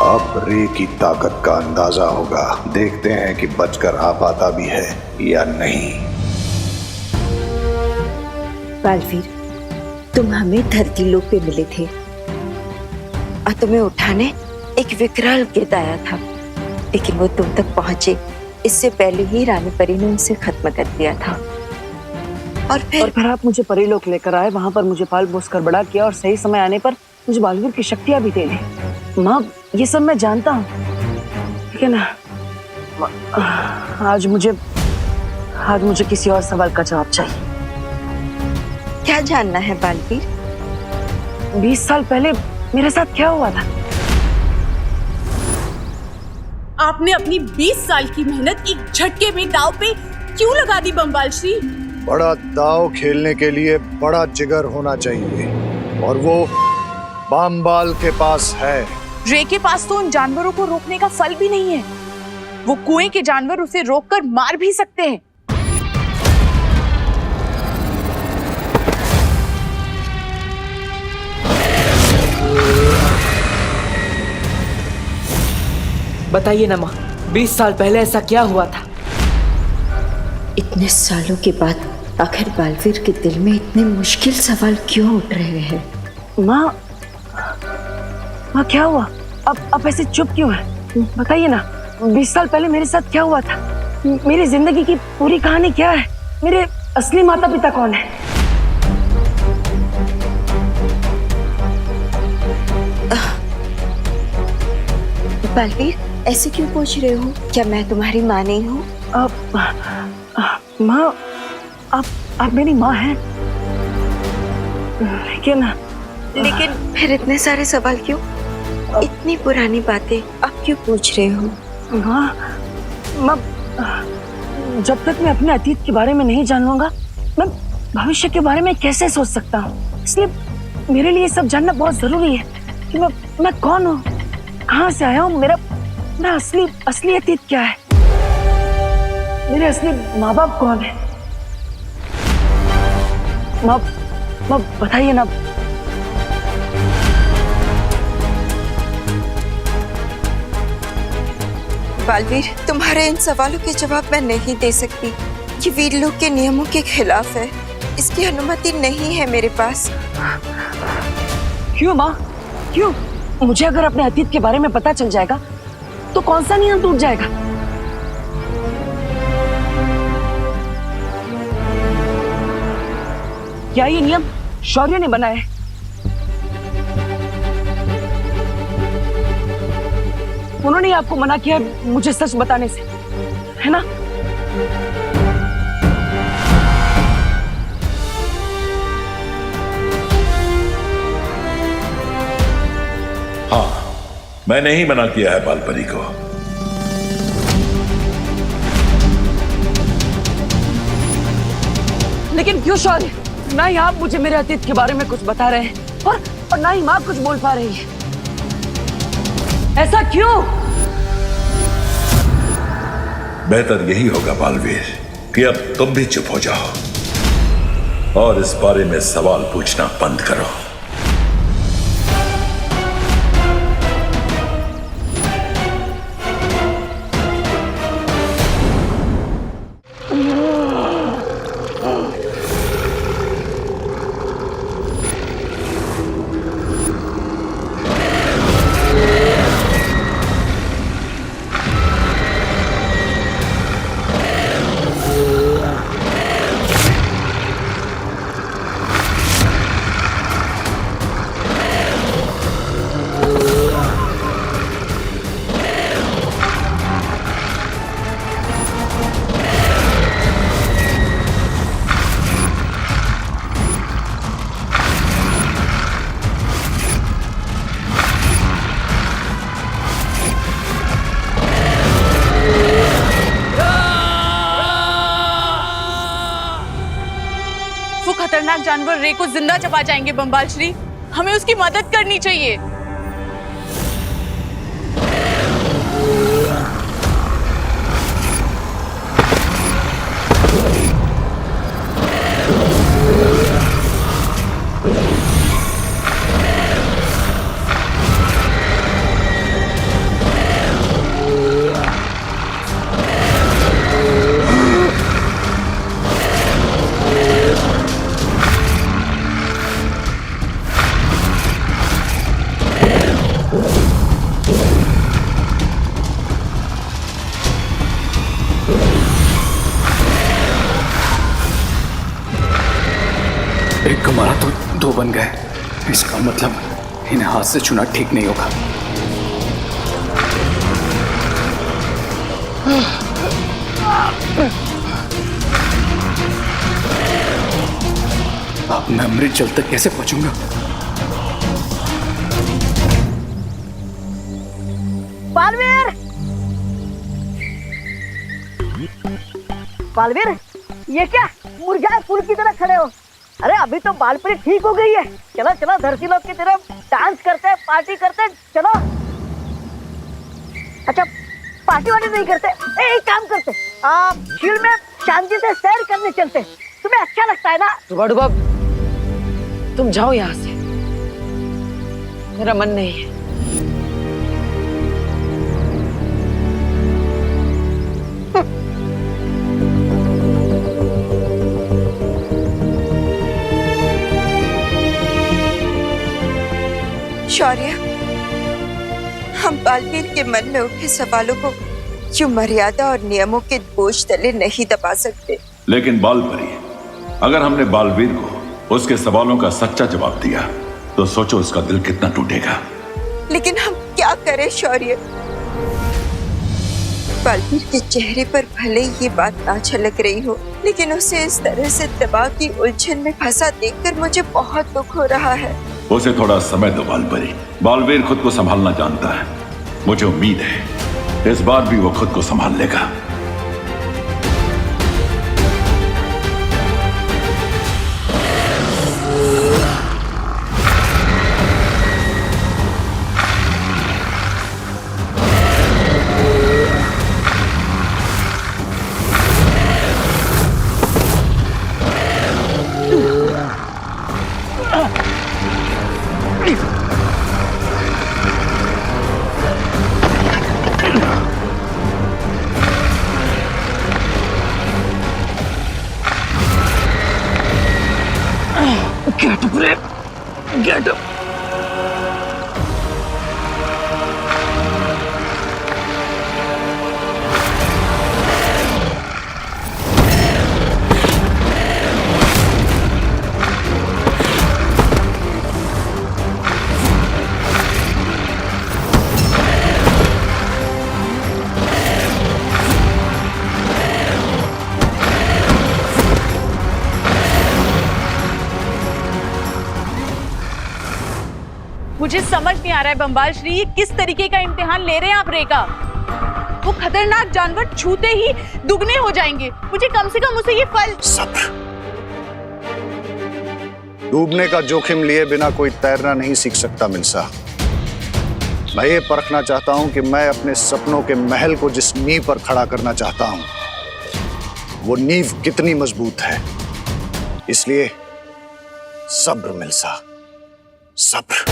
अब रे की ताकत का अंदाजा होगा। देखते हैं कि बचकर आ पाता भी है या नहीं। बालवीर, तुम हमें धरती लोक पे मिले थे और तुम्हें उठाने एक विकराल गिद्ध आया था, लेकिन वो तुम तक पहुंचे इससे पहले ही रानी परी ने उनसे खत्म कर दिया था। और फिर आप मुझे परीलोक लेकर आए, वहां पर मुझे पाल पोस कर बड़ा किया और सही समय आने पर मुझे बालवीर की शक्तियां भी दे दी। माँ, ये सब मैं जानता हूँ, लेकिन आज मुझे किसी और सवाल का जवाब चाहिए। क्या जानना है बालवीर? 20 साल पहले मेरे साथ क्या हुआ था? आपने अपनी 20 साल की मेहनत एक झटके में दाव पे क्यों लगा दी बम्बाल श्री? बड़ा दाव खेलने के लिए बड़ा जिगर होना चाहिए, और वो बामबाल के पास है। रे के पास तो उन जानवरों को रोकने का फल भी नहीं है। वो कुएं के जानवर उसे रोककर मार भी सकते हैं। बताइए ना माँ, 20 साल पहले ऐसा क्या हुआ था? इतने सालों के बाद आखिर बालवीर के दिल में इतने मुश्किल सवाल क्यों उठ रहे हैं? माँ, क्या हुआ? अब ऐसे चुप क्यों है? बताइए ना, 20 साल पहले मेरे साथ क्या हुआ था? मेरी जिंदगी की पूरी कहानी क्या है? मेरे असली माता पिता कौन है? बालवीर, ऐसे क्यों पूछ रहे हो? क्या मैं तुम्हारी माँ नहीं हूँ? माँ, आप मेरी माँ हैं, लेकिन फिर इतने सारे सवाल क्यों? इतनी पुरानी बातें आप क्यों पूछ रहे हो? माँ, जब तक मैं अपने अतीत के बारे में नहीं जान लूंगा, मैं भविष्य के बारे में कैसे सोच सकता हूँ? इसलिए मेरे लिए सब जानना बहुत जरूरी है कि मैं कौन हूँ, कहाँ से आया हूँ, मेरा असली अतीत क्या है, मेरे असली माँ बाप कौन है? माँ, बताइए ना। बालवीर, तुम्हारे इन सवालों के जवाब मैं नहीं दे सकती। ये वीरलोक के नियमों के खिलाफ है। इसकी अनुमति नहीं है मेरे पास। क्यों माँ, क्यों? मुझे अगर अपने अतीत के बारे में पता चल जाएगा तो कौन सा नियम टूट जाएगा? क्या ये नियम शौर्य ने बनाया है? उन्होंने ही आपको मना किया मुझे सच बताने से, है ना? हाँ, मैंने ही मना किया है बालपरी को। लेकिन क्यों शौर्य? ना ही आप मुझे मेरे अतीत के बारे में कुछ बता रहे हैं और ना ही माँ कुछ बोल पा रही है। ऐसा क्यों? बेहतर यही होगा बालवीर कि अब तुम भी चुप हो जाओ और इस बारे में सवाल पूछना बंद करो। जानवर रे को जिंदा चबा जाएंगे बम्बाल श्री। हमें उसकी मदद करनी चाहिए। एक को मारा तो दो बन गए। इसका मतलब इन्हें हाथ से छूना ठीक नहीं होगा। अब मैं अमृत जल तक कैसे पहुंचूंगा? बालवीर, बालवीर, ये क्या मुरझाए फूल की तरह खड़े हो? अरे अभी तो बालपरी ठीक हो गई है। चलो चलो धरती लोग की तरफ डांस करते हैं, पार्टी करते हैं, चलो। अच्छा पार्टी वार्टी नहीं करते? एक काम करते, झील में शांति से सैर करने चलते। तुम्हें अच्छा लगता है ना? डुबा तुम जाओ यहाँ से, मेरा मन नहीं है। शौर्य, हम बालवीर के मन में उठे सवालों को जो मर्यादा और नियमों के बोझ तले नहीं दबा सकते। लेकिन बालपरी, अगर हमने बालवीर को उसके सवालों का सच्चा जवाब दिया तो सोचो उसका दिल कितना टूटेगा। लेकिन हम क्या करें शौर्य? बालवीर के चेहरे पर भले ये बात ना झलक रही हो, लेकिन उसे इस तरह से दबा की उलझन में फंसा देखकर मुझे बहुत दुख हो रहा है। उसे थोड़ा समय दो बालपरी। बालवीर खुद को संभालना जानता है। मुझे उम्मीद है इस बार भी वो खुद को संभाल लेगा। Get up, Ray. Get up. मुझे समझ नहीं आ रहा है बम्बाल श्री, ये किस तरीके का इम्तिहान ले रहे हैं आप रे का? वो खतरनाक जानवर छूते ही दुगने हो जाएंगे। मुझे कम से कम उसे ये फल। सब्र। डूबने का जोखिम लिए बिना कोई तैरना नहीं सीख सकता मिल्सा। मैं ये परखना चाहता हूं कि मैं अपने सपनों के महल को जिस नींव पर खड़ा करना चाहता हूं वो नींव कितनी मजबूत है। इसलिए सब्र मिल्सा, सब्र।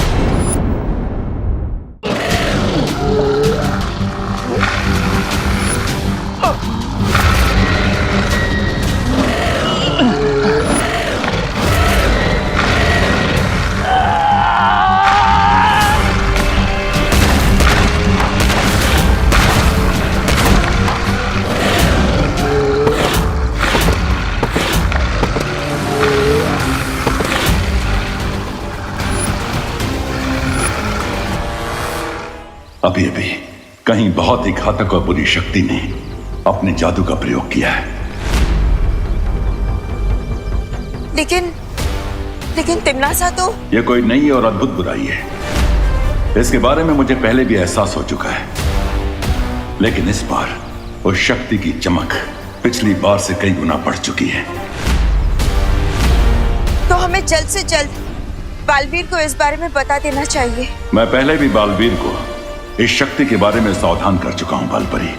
अभी अभी कहीं बहुत ही घातक और बुरी शक्ति ने अपने जादू का प्रयोग किया है। लेकिन तिमनासा तो यह कोई नई और अद्भुत बुराई है। इसके बारे में मुझे पहले भी एहसास हो चुका है, लेकिन इस बार उस शक्ति की चमक पिछली बार से कई गुना बढ़ चुकी है। तो हमें जल्द से जल्द बालवीर को इस बारे में बता देना चाहिए। मैं पहले भी बालवीर को इस शक्ति के बारे में सावधान कर चुका हूं बालपरी।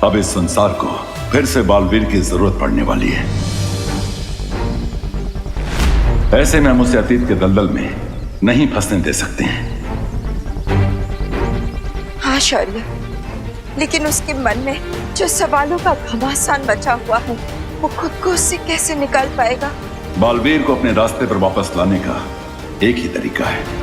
अब इस संसार को फिर से बालवीर की जरूरत पड़ने वाली है। ऐसे में हम उसे अतीत के दलदल में नहीं फंसने दे सकते हैं। हाँ शौर्य, लेकिन उसके मन में जो सवालों का घमासान बचा हुआ है वो खुद को उससे कैसे निकाल पाएगा? बालवीर को अपने रास्ते पर वापस लाने का एक ही तरीका है।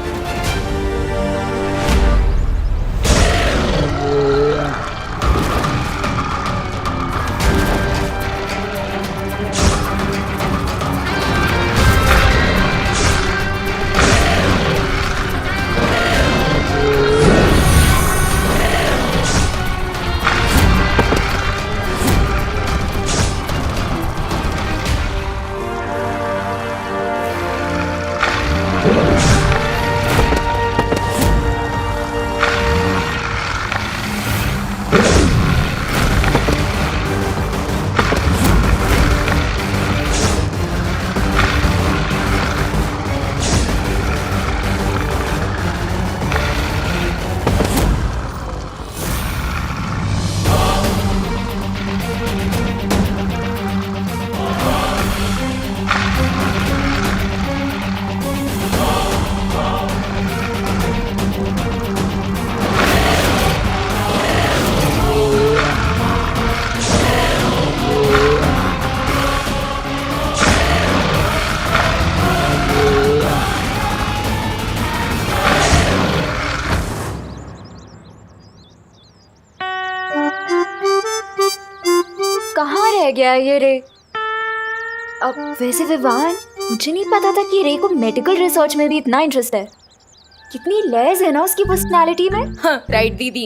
कहाँ रह गया ये रे? अब वैसे विवान, मुझे नहीं पता था कि रे को मेडिकल रिसर्च में भी इतना इंटरेस्ट है। कितनी लेयर्स है ना उसकी पर्सनालिटी में। हाँ, राइट दीदी,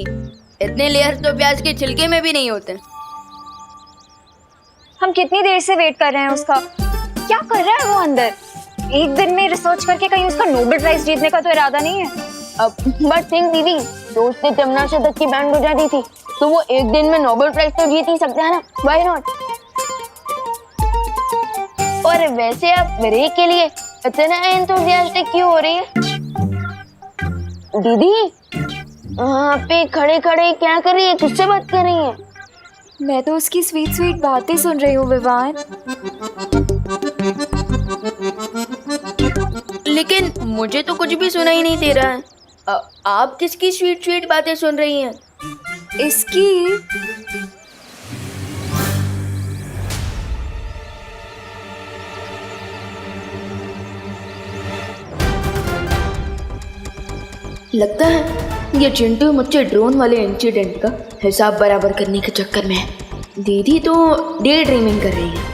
इतने लेयर्स तो प्याज के छिलके में भी नहीं होते। हम कितनी देर से वेट कर रहे हैं उसका। क्या कर रहा है वो अंदर? एक दिन में रिसर्च करके कहीं उसका नोबेल प्राइज जीतने का तो इरादा नहीं है। अब बट थिंक दीदी, दोस्त ने जमुना शतक की बैंड बजा दी थी, तो वो एक दिन में नोबेल प्राइज तो जीत ही सकता है ना, व्हाई नॉट? और वैसे आप रे के लिए इतना एंथुसियास्टिक क्यों हो रही है? दीदी, वहाँ पे खड़े खड़े क्या कर रही है? किससे बात कर रही है? मैं तो उसकी स्वीट स्वीट बातें सुन रही हूँ विवान। लेकिन मुझे तो कुछ भी सुना ही नहीं दे रहा है। आप किसकी स्वीट स्वीट बातें सुन रही हैं? इसकी। लगता है ये चिंटू मुझसे ड्रोन वाले इंसिडेंट का हिसाब बराबर करने के चक्कर में है। दीदी तो डे ड्रीमिंग कर रही है,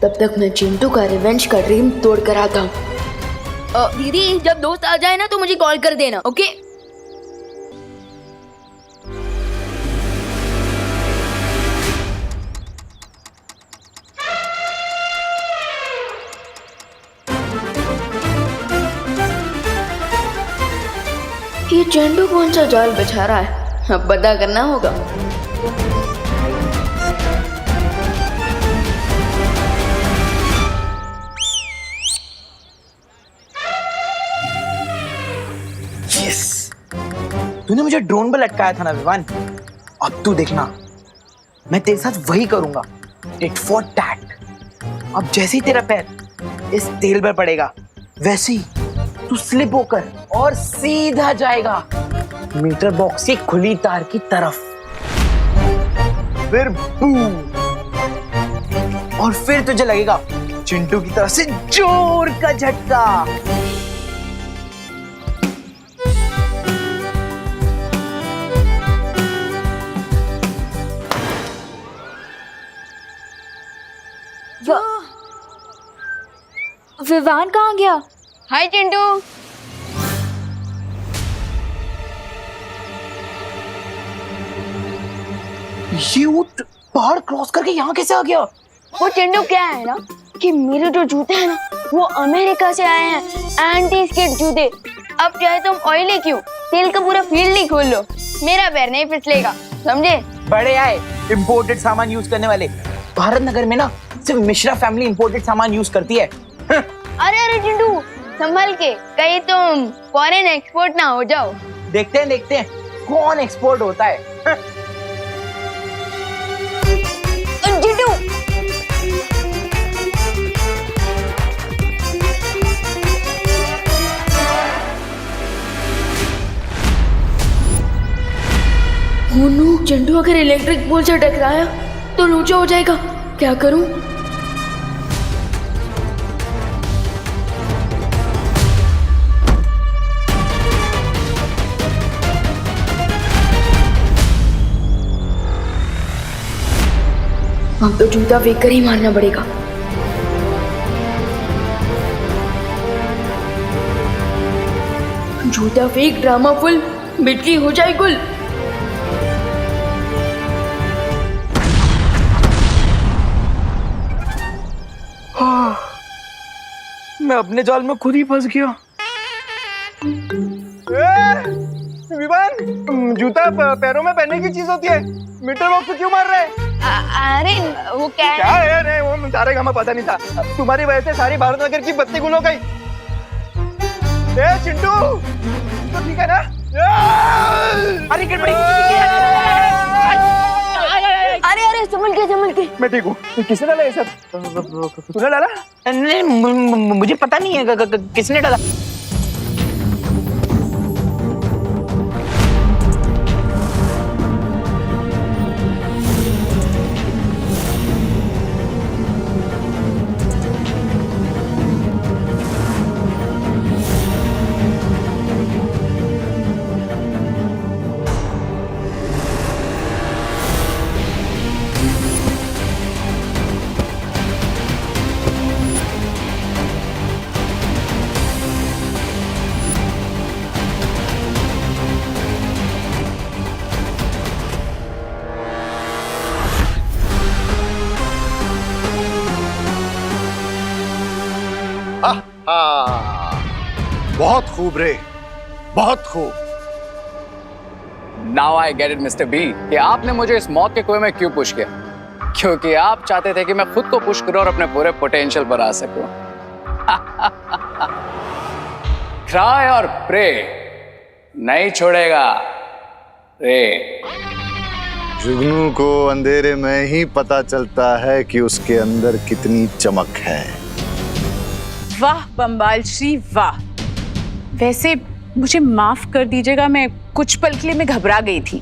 तब तक मैं चिंटू का रिवेंज का ड्रीम तोड़ कर आता हूँ। दीदी, जब दोस्त आ जाए ना तो मुझे कॉल कर देना, ओके? ये चिंटू कौन सा जाल बिछा रहा है, अब पता करना होगा। यस, तूने मुझे ड्रोन पर लटकाया था ना विवान, अब तू देखना मैं तेरे साथ वही करूंगा, टिट फॉर टैट। अब जैसे ही तेरा पैर इस तेल पर पड़ेगा वैसे ही तू स्लिप होकर और सीधा जाएगा मीटर बॉक्स की खुली तार की तरफ। फिर बूम, और फिर तुझे लगेगा चिंटू की तरफ से जोर का झटका। विवान कहाँ गया? हाय चिंटू। ये ऊंट पहाड़ क्रॉस करके यहाँ कैसे आ गया? वो चिंटू क्या है ना कि मेरे जो जूते हैं ना वो अमेरिका से आए हैं, एंटी स्किड जूते। अब चाहे तुम ऑयली क्यों, तेल का पूरा फील्ड ही खोल लो, मेरा पैर नहीं फिसलेगा, समझे? बड़े आए इंपोर्टेड सामान यूज करने वाले। भारत नगर में ना सिर्फ मिश्रा फैमिली इंपोर्टेड सामान यूज करती है। अरे अरे चिंटू, संभल के, कहीं तुम फॉरेन एक्सपोर्ट ना हो जाओ। देखते हैं कौन एक्सपोर्ट होता है। जिटू, चिंटू अगर इलेक्ट्रिक पोल से टकराया तो लोचा हो जाएगा। क्या करूं? अब तो जूता फेंक कर ही मारना पड़ेगा। जूता फेंक, ड्रामा फुल, मिट्टी हो जाए गुल। मैं अपने जाल में खुद ही फंस गया। विवान, जूता पैरों में पहनने की चीज होती है, मीटर बॉक्स को क्यों मार रहे हैं? अरे वो क्या है? नहीं, वो सारे का पता नहीं था। तुम्हारी वजह से सारी भारत नगर की बत्ती गुल हो गई। चिंटू तो ठीक है ना? अरे अरे संभल के। मैं ठीक हूँ। किसने डाला ये सब? तूने डाला? नहीं, मुझे पता नहीं है किसने डाला। बहुत खूब रे, बहुत खूब। Now I get it mister B कि आपने मुझे इस मौत के कुएं में क्यों पुश किया, क्योंकि आप चाहते थे कि मैं खुद को पुश करूं और अपने पूरे पोटेंशियल पर आ सकूं। ट्राई और प्रे नहीं छोड़ेगा रे। जुगनू को अंधेरे में ही पता चलता है कि उसके अंदर कितनी चमक है। वाह बम्बाल श्री वाह। वैसे मुझे माफ कर दीजिएगा, मैं कुछ पल के लिए मैं घबरा गई थी।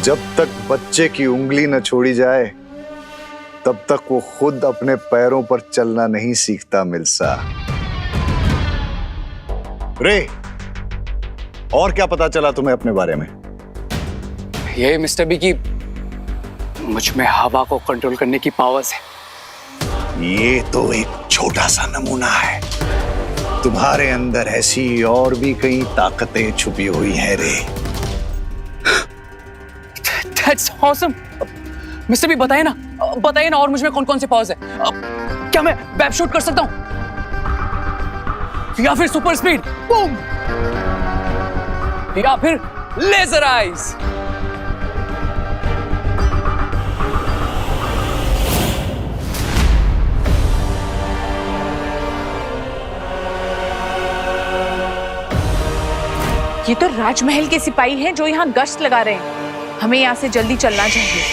जब तक बच्चे की उंगली न छोड़ी जाए तब तक वो खुद अपने पैरों पर चलना नहीं सीखता मिल्सा। रे, और क्या पता चला तुम्हें अपने बारे में? ये मिस्टर बी की मुझ में हवा को कंट्रोल करने की पावर्स है। ये तो एक छोटा सा नमूना है। तुम्हारे अंदर ऐसी और भी कई ताकतें छुपी हुई हैं रे। That's awesome. मिस्टर बी बताइए ना और मुझ में कौन कौन से पावर्स है। क्या मैं वेब शूट कर सकता हूँ, या फिर सुपर स्पीड बूम, या फिर लेजर आइज? ये तो राजमहल के सिपाही हैं जो यहाँ गश्त लगा रहे हैं। हमें यहाँ से जल्दी चलना चाहिए।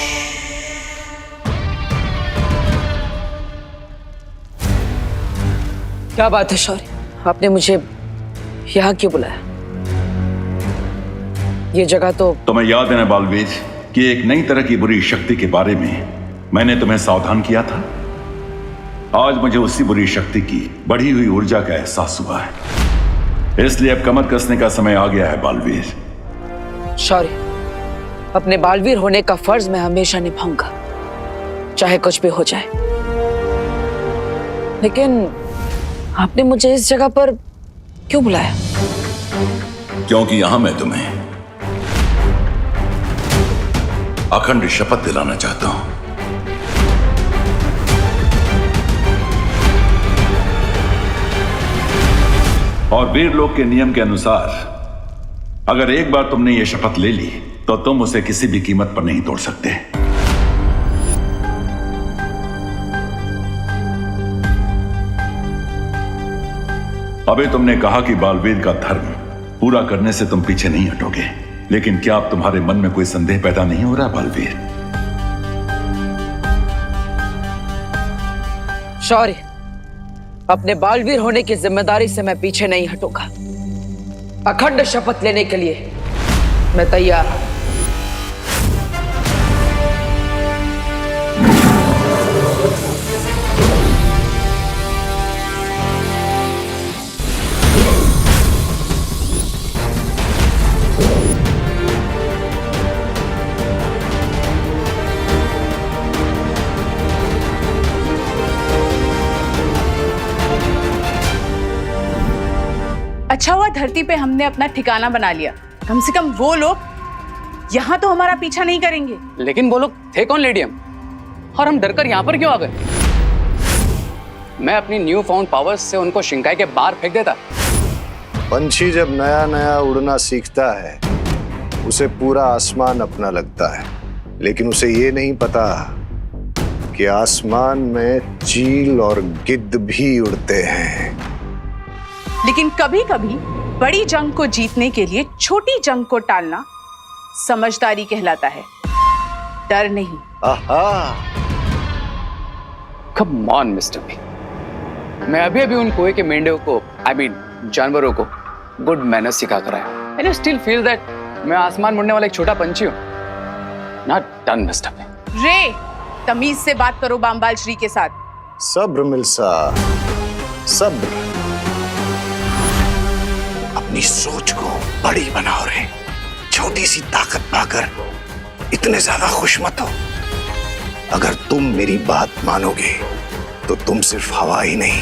क्या बात है शौर्य, आपने मुझे यहाँ क्यों बुलाया? ये जगह तो तुम्हें याद है ना बालवीर कि एक नई तरह की बुरी शक्ति के बारे में मैंने तुम्हें सावधान किया था। आज मुझे उसी बुरी शक्ति की बढ़ी हुई ऊर्जा का एहसास हुआ है, इसलिए अब कमर कसने का समय आ गया है बालवीर। शौर्य, अपने बालवीर होने का फर्ज मैं हमेशा निभाऊंगा, चाहे कुछ भी हो जाए। लेकिन आपने मुझे इस जगह पर क्यों बुलाया? क्योंकि यहां मैं तुम्हें अखंड शपथ दिलाना चाहता हूं। और वीर लोक के नियम के अनुसार अगर एक बार तुमने ये शपथ ले ली तो तुम उसे किसी भी कीमत पर नहीं तोड़ सकते। अबे तुमने कहा कि बालवीर का धर्म पूरा करने से तुम पीछे नहीं हटोगे, लेकिन क्या अब तुम्हारे मन में कोई संदेह पैदा नहीं हो रहा बालवीर? शौर्य, अपने बालवीर होने की जिम्मेदारी से मैं पीछे नहीं हटूंगा। अखंड शपथ लेने के लिए मैं तैयार हूं। अच्छा हुआ धरती पे हमने अपना ठिकाना बना लिया। कम से कम वो लोग यहाँ तो हमारा पीछा नहीं करेंगे। लेकिन वो लोग थे कौन लेडी हम, और हम डरकर यहाँ पर क्यों आ गए? मैं अपनी न्यू फाउंड पावर्स से उनको शिंकाई के बाहर फेंक देता। पंछी जब नया नया उड़ना सीखता है उसे पूरा आसमान अपना लगता है, लेकिन उसे ये नहीं पता कि आसमान में चील और गिद्ध भी उड़ते हैं। लेकिन कभी कभी बड़ी जंग को जीतने के लिए छोटी जंग को टालना समझदारी कहलाता है, डर नहीं। कम ऑन मिस्टर बी, मैं अभी अभी उन कुएं के मेंढकों को जानवरों को गुड मैनर्स सिखा कर आया। And you still feel that मैं आसमान मुड़ने वाला एक छोटा पंछी हूं? Not done mister B. रे, तमीज से बात करो बामबाल श्री के साथ। सब्र मिल्सा, सब्र। अपनी सोच को बड़ी बनाओ रे। छोटी सी ताकत पाकर इतने ज्यादा खुश मत हो। अगर तुम मेरी बात मानोगे तो तुम सिर्फ हवा ही नहीं,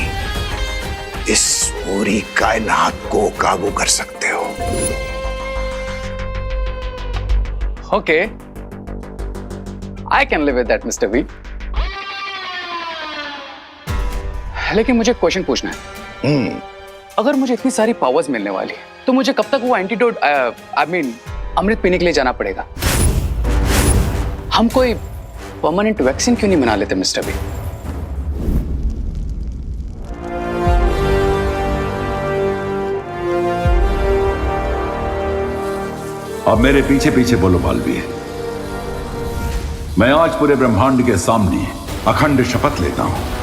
इस पूरी कायनात को काबू कर सकते हो। Okay, I can live with that mister B. लेकिन मुझे क्वेश्चन पूछना है। अगर मुझे इतनी सारी पावर्स मिलने वाली है तो मुझे कब तक वो एंटीडोट अमृत पीने के लिए जाना पड़ेगा? हम कोई परमानेंट वैक्सीन क्यों नहीं बना लेते मिस्टर बी? अब मेरे पीछे पीछे बोलो बालवीर। मैं आज पूरे ब्रह्मांड के सामने अखंड शपथ लेता हूं।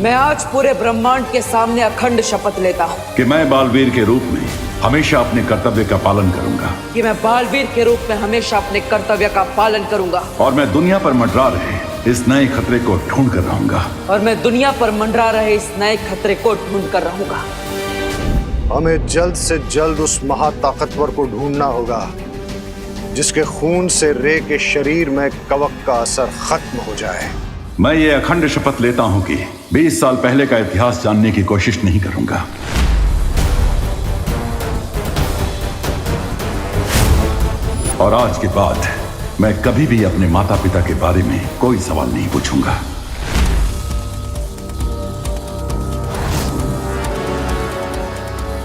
मैं आज पूरे ब्रह्मांड के सामने अखंड शपथ लेता हूँ कि मैं बालवीर के रूप में हमेशा अपने कर्तव्य का पालन करूंगा। कि मैं बालवीर के रूप में हमेशा अपने कर्तव्य का पालन करूंगा। और मैं दुनिया पर मंडरा रहे इस नए खतरे को ढूंढ कर रहूंगा। और मैं दुनिया पर मंडरा रहे इस नए खतरे को ढूंढ कर रहूंगा। हमें जल्द से जल्द उस महाताकतवर को ढूंढना होगा जिसके खून से रे के शरीर में कवक का असर खत्म हो जाए। मैं ये अखंड शपथ लेता हूं कि 20 साल पहले का इतिहास जानने की कोशिश नहीं करूंगा। और आज के बाद मैं कभी भी अपने माता पिता के बारे में कोई सवाल नहीं पूछूंगा।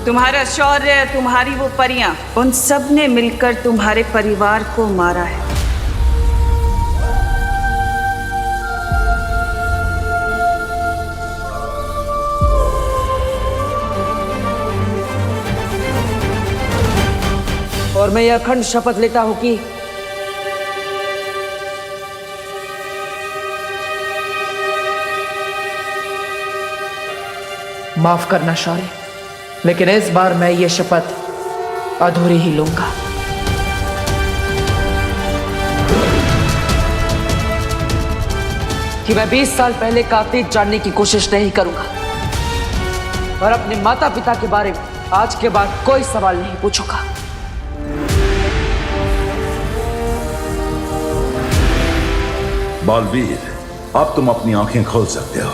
तुम्हारा शौर्य, तुम्हारी वो परियां, उन सब ने मिलकर तुम्हारे परिवार को मारा है। और मैं यह अखंड शपथ लेता हूं कि माफ करना शौर्य, लेकिन इस बार मैं ये शपथ अधूरी ही लूंगा। कि मैं 20 साल पहले का अतीत जानने की कोशिश नहीं करूंगा और अपने माता पिता के बारे में आज के बाद कोई सवाल नहीं पूछूंगा। बालवीर, अब तुम अपनी आंखें खोल सकते हो।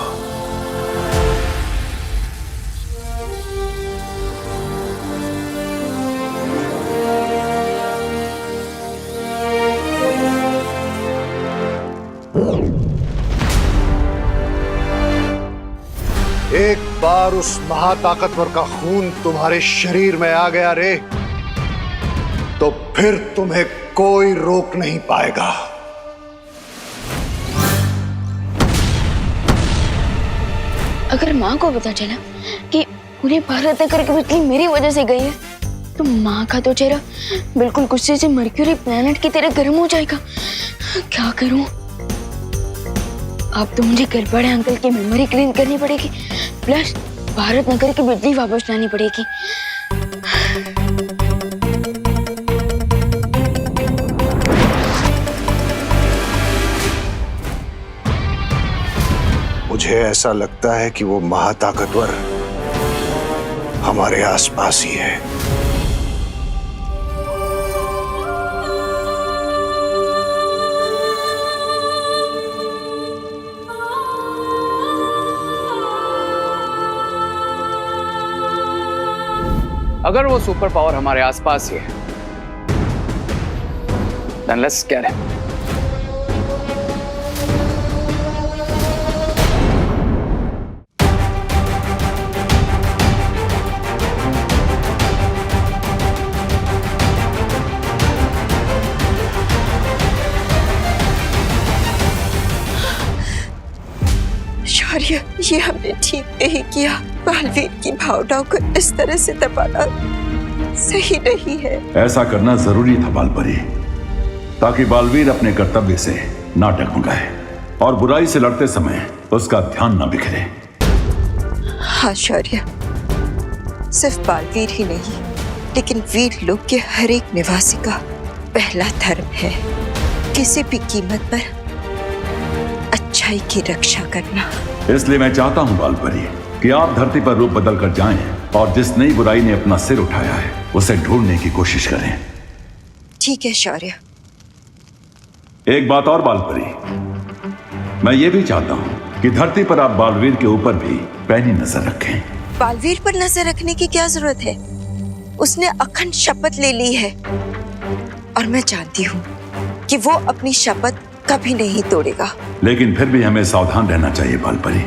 एक बार उस महाताकतवर का खून तुम्हारे शरीर में आ गया रे, तो फिर तुम्हें कोई रोक नहीं पाएगा। अगर माँ को पता चला कि उन्हें भारत नगर की बिजली मेरी वजह से गई है, तो माँ का तो चेहरा बिल्कुल गुस्से से मर्क्यूरी प्लैनेट की तरह गर्म हो जाएगा। क्या करूं? अब तो मुझे गड़बड़े अंकल की मेमोरी क्लीन करनी पड़ेगी, प्लस भारत नगर की बिजली वापस लानी पड़ेगी। मुझे ऐसा लगता है कि वो महाताकतवर हमारे आसपास ही है। अगर वो सुपर पावर हमारे आसपास ही है, then let's get it. शौर्य, ये हमने ठीक नहीं किया। बालवीर की भावनाओं को इस तरह से दबाना सही नहीं है। ऐसा करना जरूरी था बालपरी, ताकि बालवीर अपने कर्तव्य से ना डगमगाए और बुराई से लड़ते समय उसका ध्यान ना बिखरे। हाँ शौर्य, सिर्फ बालवीर ही नहीं, लेकिन वीर लोक के हर एक निवासी का पहला धर्म है किसी भी कीमत पर अच्छाई की रक्षा करना। इसलिए मैं चाहता हूं बालपरी कि आप धरती पर रूप बदल कर जाएं और जिस नई बुराई ने अपना सिर उठाया है उसे ढूंढने की कोशिश करें। ठीक है शौर्य। एक बात और बालपरी, मैं ये भी चाहता हूं कि धरती पर आप बालवीर के ऊपर भी पैनी नजर रखें। बालवीर पर नजर रखने की क्या जरूरत है? उसने अखंड शपथ ले ली है और मैं जानती हूँ कि वो अपनी शपथ कभी नहीं तोड़ेगा। लेकिन फिर भी हमें सावधान रहना चाहिए बालपरी,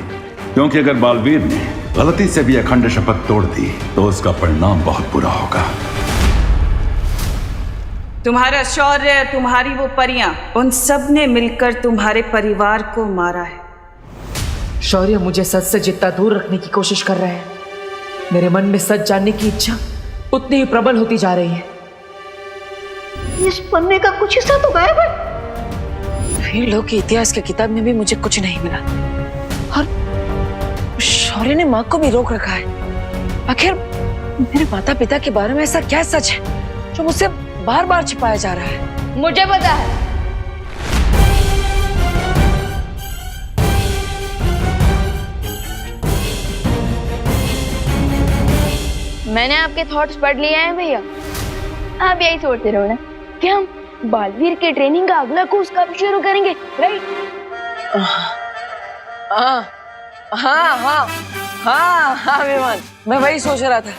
क्योंकि अगर बालवीर ने गलती से भी अखंड शपथ तोड़ दी तो उसका परिणाम बहुत बुरा होगा। तुम्हारा शौर्य, तुम्हारी वो परियां, उन सब ने मिलकर तुम्हारे परिवार को मारा है। शौर्य मुझे सच से जितना दूर रखने की कोशिश कर रहे हैं, मेरे मन में सच जानने की इच्छा उतनी ही प्रबल होती जा रही है। इस पन्ने का कुछ हिस्सा तो गायब है। वीर लोक की इतिहास की किताब में भी मुझे कुछ नहीं मिला और शौर्य ने माँ को भी रोक रखा है। आखिर मेरे माता पिता के बारे में ऐसा क्या सच है जो मुझसे बार बार छिपाया जा रहा है? मुझे पता है। मैंने आपके थॉट्स पढ़ लिए हैं भैया। आप यही सोचते रहो ना कि हम बालवीर के ट्रेनिंग का अगला कोर्स कब शुरू करेंगे, राइट? हाँ हाँ हाँ हाँ हाँ विमान, मैं वही सोच रहा था।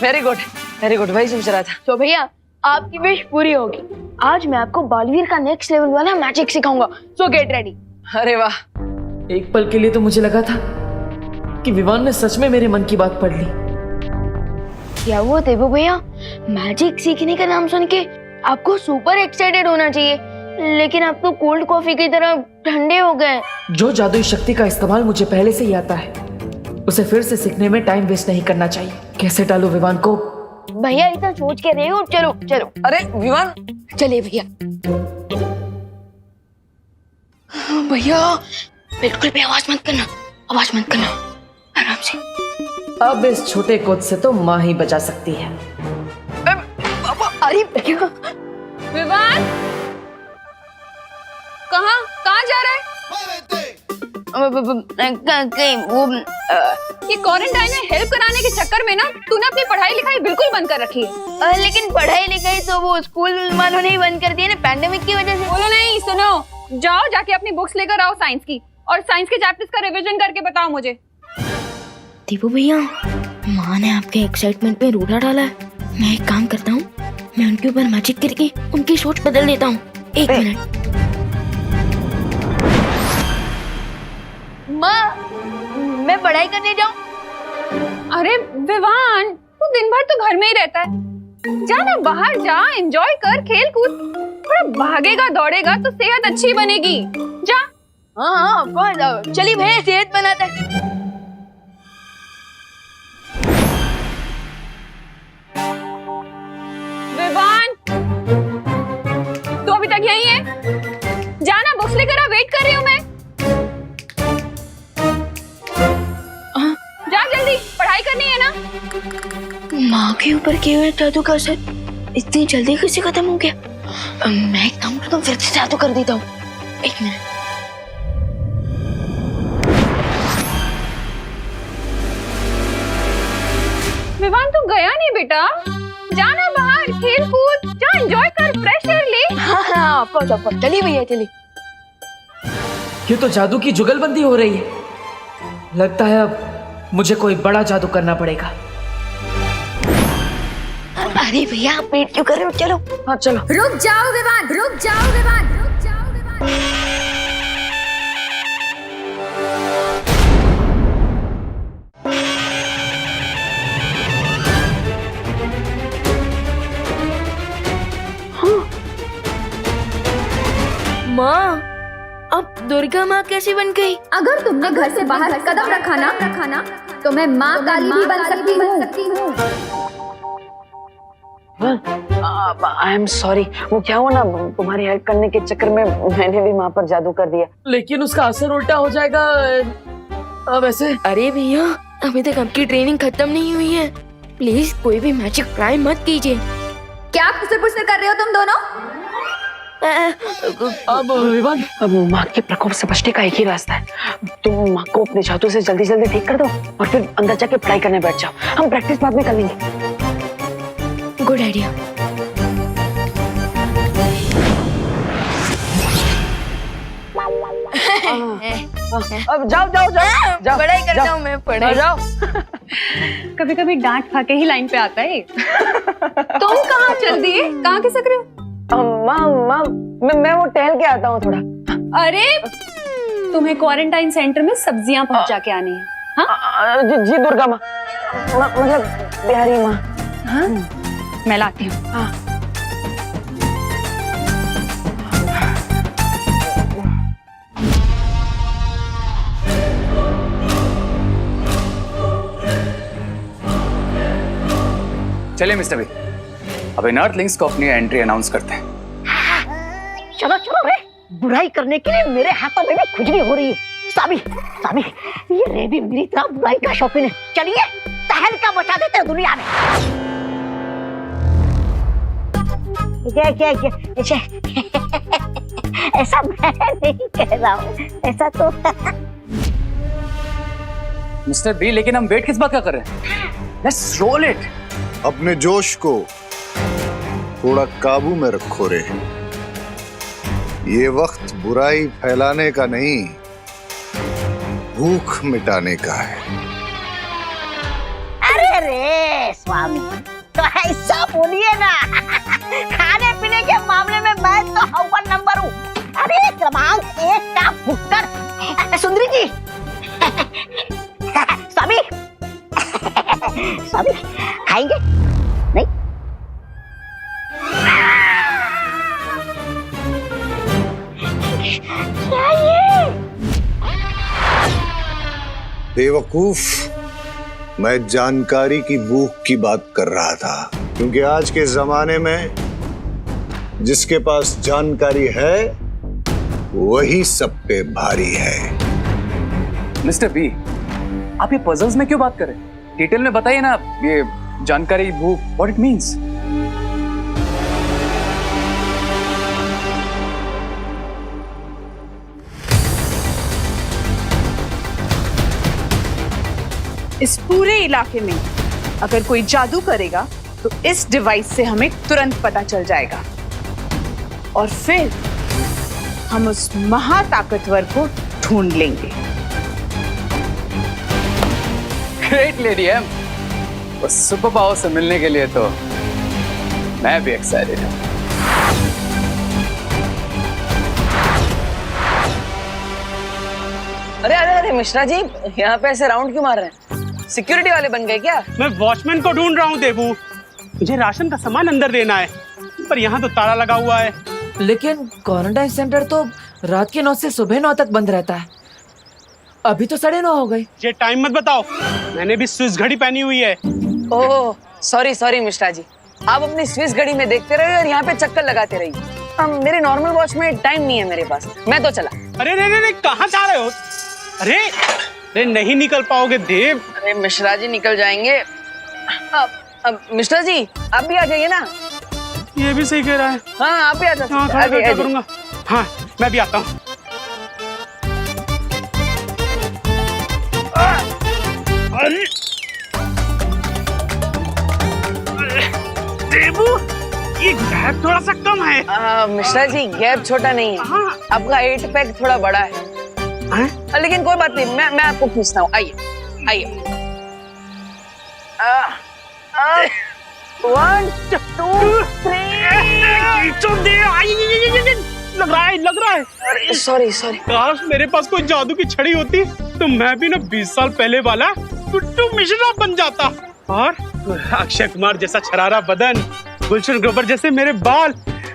वेरी गुड वेरी गुड, वही सोच रहा था। तो भैया आपकी विश पूरी होगी। आज मैं आपको बालवीर का नेक्स्ट लेवल वाला मैजिक सिखाऊंगा, सो गेट रेडी। अरे वाह, एक पल के लिए तो मुझे लगा था कि विवान ने सच में मेरे मन की बात पढ़ ली। क्या हुआ देवू भैया, मैजिक सीखने का नाम सुन के आपको सुपर एक्साइटेड होना चाहिए, लेकिन आप तो कोल्ड कॉफी की तरह ठंडे हो गए। जो जादुई शक्ति का इस्तेमाल मुझे पहले से ही आता है, उसे फिर से सीखने में टाइम वेस्ट नहीं करना चाहिए। कैसे टालूं विवान को? भैया इतना सोच के रहे हो, चलो चलो। अरे विवान, चलिए भैया। भैया बिल्कुल भी आवाज मत करना, आवाज मत करना, आराम से। अब इस छोटे कोच से तो माँ ही बचा सकती है। अरे भैया, विवान कहाँ जा रहा है? ये क्वारंटाइन में हेल्प कराने के चक्कर में ना तूने अपनी पढ़ाई लिखाई बिल्कुल बंद कर रखी है। लेकिन पढ़ाई लिखाई तो वो स्कूल वालों ने ही बंद कर दी है ना, पैंडेमिक की वजह से। बोलो नहीं, सुनो, जाओ जाके अपनी बुक्स लेकर आओ साइंस की, और साइंस के चैप्टर्स का रिवीजन करके बताओ मुझे। दीपू भैया, माँ ने आपके एक्साइटमेंट में रूढ़ा डाला है। मैं एक काम करता हूँ, मैं उनके ऊपर मैजिक करके उनकी सोच बदल देता हूँ। एक मिनट। माँ, मैं पढ़ाई करने जाऊँ? अरे विवान, तू दिन भर तो घर में ही रहता है, जा ना बाहर जा, एंजॉय कर, खेल कूद, थोड़ा भागेगा दौड़ेगा तो सेहत अच्छी बनेगी, जा। हाँ चलिए भैया, सेहत बनाते हैं। के ऊपर किए हुए जादू का असर इतनी जल्दी कैसे खत्म हो गया? मैं एक काम करता हूँ, फिर से जादू कर देता हूँ। एक मिनट। विवान तू गया नहीं बेटा, जाना बाहर, खेल कूद, जा एंजॉय कर, फ्रेश एयर ले। हाँ ऑफ कोर्स चलिए भैया चलिए। ये तो जादू की जुगलबंदी हो रही है। लगता है अब मुझे कोई बड़ा जादू करना पड़ेगा। अरे भैया आप वेट क्यों कर रहे हो? चलो। हाँ चलो। रुक जाओ विवान, रुक जाओ विवान, रुक जाओ विवान। माँ, अब दुर्गा माँ कैसे बन गई? अगर तुमने घर से बाहर कदम रखा ना तो मैं माँ काली भी बन सकती हूँ। आई एम सॉरी, वो क्या हुआ ना, तुम्हारी हेल्प करने के चक्कर में मैंने भी माँ पर जादू कर दिया। लेकिन उसका असर उल्टा हो जाएगा। अब ऐसे? अरे भैया अभी तक आपकी ट्रेनिंग खत्म नहीं हुई है, प्लीज कोई भी मैजिक ट्राई मत कीजिए। क्या पुसर कर रहे हो तुम दोनों? अब विवान, अब माँ के प्रकोप से बचने का एक ही रास्ता है। तुम माँ को अपने जादू से जल्दी जल्दी ठीक कर दो और फिर अंदर जाके पढ़ाई करने बैठ जाओ। हम प्रैक्टिस बाद में कर लेंगे। Good idea. अब जाओ। पढ़ाई करता हूँ मैं, पढ़ाई। जाओ। कभी कभी डांट खा के ही लाइन पे आता है। तुम कहाँ चल दिए? कहाँ खिसक रहे हो? माँ मैं वो टहल के आता हूँ थोड़ा। अरे तुम्हें क्वारंटाइन सेंटर में सब्जियां पहुंचा के आनी है। हाँ? जी दुर्गा माँ, मतलब बिहारी माँ। हाँ मैं लाती हूँ। हाँ। चलिए मिस्टर बी, अब इन अर्थलिंग्स को अपनी एंट्री अनाउंस करते हैं। चलो रे, बुराई करने के लिए मेरे हाथों में भी खुजली हो रही है। सामी, ये रे भी मेरी तरह बुराई का शौकीन है। चलिए तहलका मचा देते हैं दुनिया में। क्या ऐसा मैं नहीं कह रहा हूँ, ऐसा तो मिस्टर बी, लेकिन हम वेट किस बात का कर रहे हैं? Let's roll it. अपने जोश को थोड़ा काबू में रखो रे। ये वक्त बुराई फैलाने का नहीं, भूख मिटाने का है। अरे रे स्वामी, तो ऐसा बोलिए ना। खाने पीने के मामले में मैं तो अव्वल नंबर हूँ। अरे क्रमांक 1 का भुक्कड़ सुंदरी जी। स्वामी खाएंगे? नहीं? क्या ये? बेवकूफ, मैं जानकारी की भूख की बात कर रहा था, क्योंकि आज के जमाने में जिसके पास जानकारी है वही सब पे भारी है। मिस्टर बी, आप ये पजल्स में क्यों बात कर रहे हैं? डिटेल में बताइए ना, ये जानकारी भूख, व्हाट इट मींस। इस पूरे इलाके में अगर कोई जादू करेगा तो इस डिवाइस से हमें तुरंत पता चल जाएगा और फिर हम उस महाताकतवर को ढूंढ लेंगे। ग्रेट लेडी एम, उस सुपर पावर से मिलने के लिए तो मैं भी एक्साइटेड हूँ। अरे मिश्रा जी, यहाँ पे ऐसे राउंड क्यों मार रहे हैं? सिक्योरिटी वाले बन गए क्या? मैं वॉचमैन को ढूंढ रहा हूँ देबू। मुझे राशन का सामान अंदर देना है, पर यहाँ तो ताला लगा हुआ है। लेकिन क्वारंटाइन सेंटर तो रात के 9 से सुबह 9 तक बंद रहता है। अभी तो 9:30 हो गए। ये टाइम मत बताओ, मैंने भी स्विस घड़ी पहनी हुई है। ओह सॉरी मिश्रा जी, आप अपनी स्विस घड़ी में देखते रहिए और यहाँ पे चक्कर लगाते रहिए। मेरे नॉर्मल वॉच में टाइम नहीं है मेरे पास, मैं तो चला। अरे कहाँ जा रहे हो? अरे नहीं निकल पाओगे देव। अरे मिश्रा जी निकल जाएंगे। मिस्टर जी आप भी आ जाइए ना। ये भी सही कह रहा है। हाँ आप भी आ जाइए। हाँ खड़ा क्या करूंगा। हाँ मैं भी आता हूँ। देबू ये गैप थोड़ा सा कम है। मिस्टर जी गैप छोटा नहीं है, आपका 8 पैक थोड़ा बड़ा है। लेकिन कोई बात नहीं, मैं आपको खींचता हूँ। आइए आइए। 1 2 3 लग रहा है। सॉरी काश मेरे पास कोई जादू की छड़ी होती तो मैं भी ना 20 साल पहले वाला टुट्टू मिश्रा बन जाता। और अक्षय कुमार जैसा छरारा बदन, गुलशन ग्रोवर जैसे मेरे बाल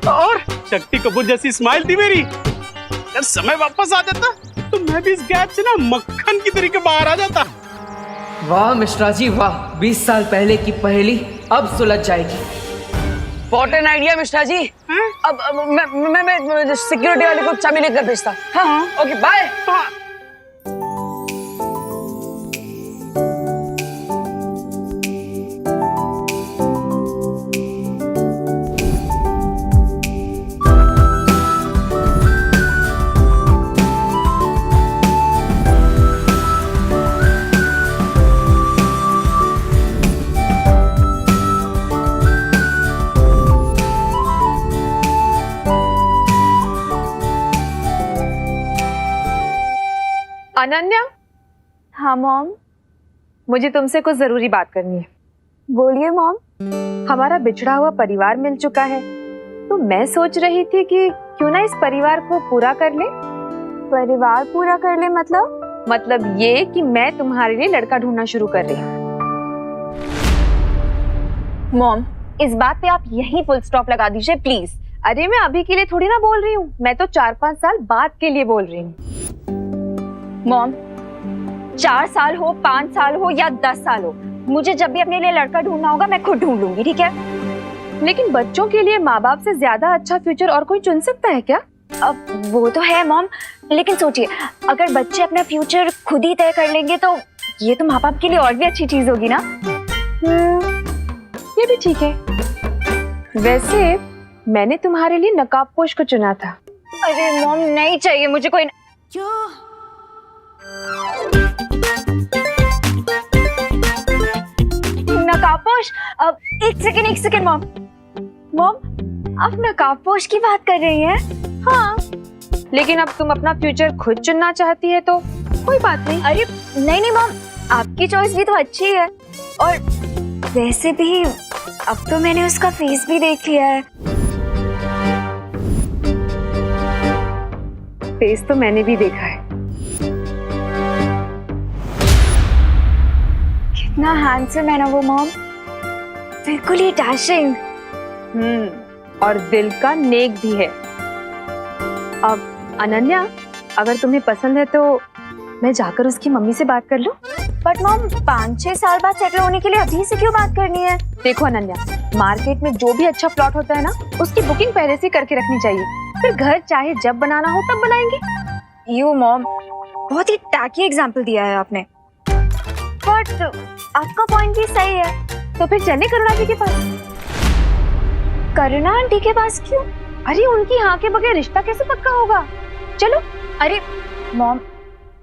और शक्ति कपूर जैसी स्माइल थी मेरी। अगर समय वापस आ जाता तो मैं भी इस गैप से ना मक्खन की तरीके बाहर आ जाता। वाह मिश्रा जी वाह, 20 साल पहले की पहेली अब सुलझ जाएगी। What an idea Mishra ji. अब मैं सिक्योरिटी वाले को चाबी लेकर भेजता। हाँ ओके बाय। अनन्या। हाँ मॉम। मुझे तुमसे कुछ जरूरी बात करनी है। बोलिए मॉम। हमारा बिछड़ा हुआ परिवार मिल चुका है, तो मैं सोच रही थी कि क्यों ना इस परिवार को पूरा कर ले। परिवार पूरा कर ले मतलब ये कि मैं तुम्हारे लिए लड़का ढूंढना शुरू कर रही हूँ। मॉम इस बात पे आप यही फुल स्टॉप लगा दीजिए प्लीज। अरे मैं अभी के लिए थोड़ी ना बोल रही हूँ, मैं तो 4-5 साल बाद के लिए बोल रही हूँ। मॉम 4 साल हो, 5 साल हो या 10 साल हो, मुझे जब भी अपने लिए लड़का ढूंढना होगा मैं खुद ढूंढ लूंगी, ठीक है? लेकिन बच्चों के लिए माँ बाप से ज्यादा अच्छा फ्यूचर और कोई चुन सकता है क्या? अब वो तो है मॉम, लेकिन सोचिए अगर बच्चे अपना फ्यूचर खुद ही तय कर लेंगे तो ये तो माँ बाप के लिए और भी अच्छी चीज होगी ना। ये भी ठीक है। वैसे मैंने तुम्हारे लिए नकाबपोश को चुना था। अरे मॉम नहीं चाहिए मुझे कोई। नकाबपोश? अब एक सेकेंड मॉम आप नकाबपोश की बात कर रही हैं? हाँ, लेकिन अब तुम अपना फ्यूचर खुद चुनना चाहती है तो कोई बात नहीं। अरे नहीं मॉम, आपकी चॉइस भी तो अच्छी है। और वैसे भी अब तो मैंने उसका फेस भी देख लिया है। फेस तो मैंने भी देखा है। कितना हैंडसम है ना वो मॉम, बिल्कुल ही डैशिंग। और दिल का नेक भी है। अब अनन्या अगर तुम्हें पसंद है तो मैं जाकर उसकी मम्मी से बात कर लूं? बट मॉम 5-6 साल बाद सेटल होने के लिए अभी से क्यों बात करनी है? देखो अनन्या, मार्केट में जो भी अच्छा प्लॉट होता है ना उसकी बुकिंग पहले से करके रखनी चाहिए, फिर घर चाहे जब बनाना हो तब बनाएंगे। यू मॉम बहुत ही टैकी एग्जाम्पल दिया है आपने, बट आपका पॉइंट भी सही है। तो फिर चले करुणा जी के पास। करुणा आंटी के पास क्यों? अरे उनकी हाँ के बगैर रिश्ता कैसे पक्का होगा? चलो। अरे मॉम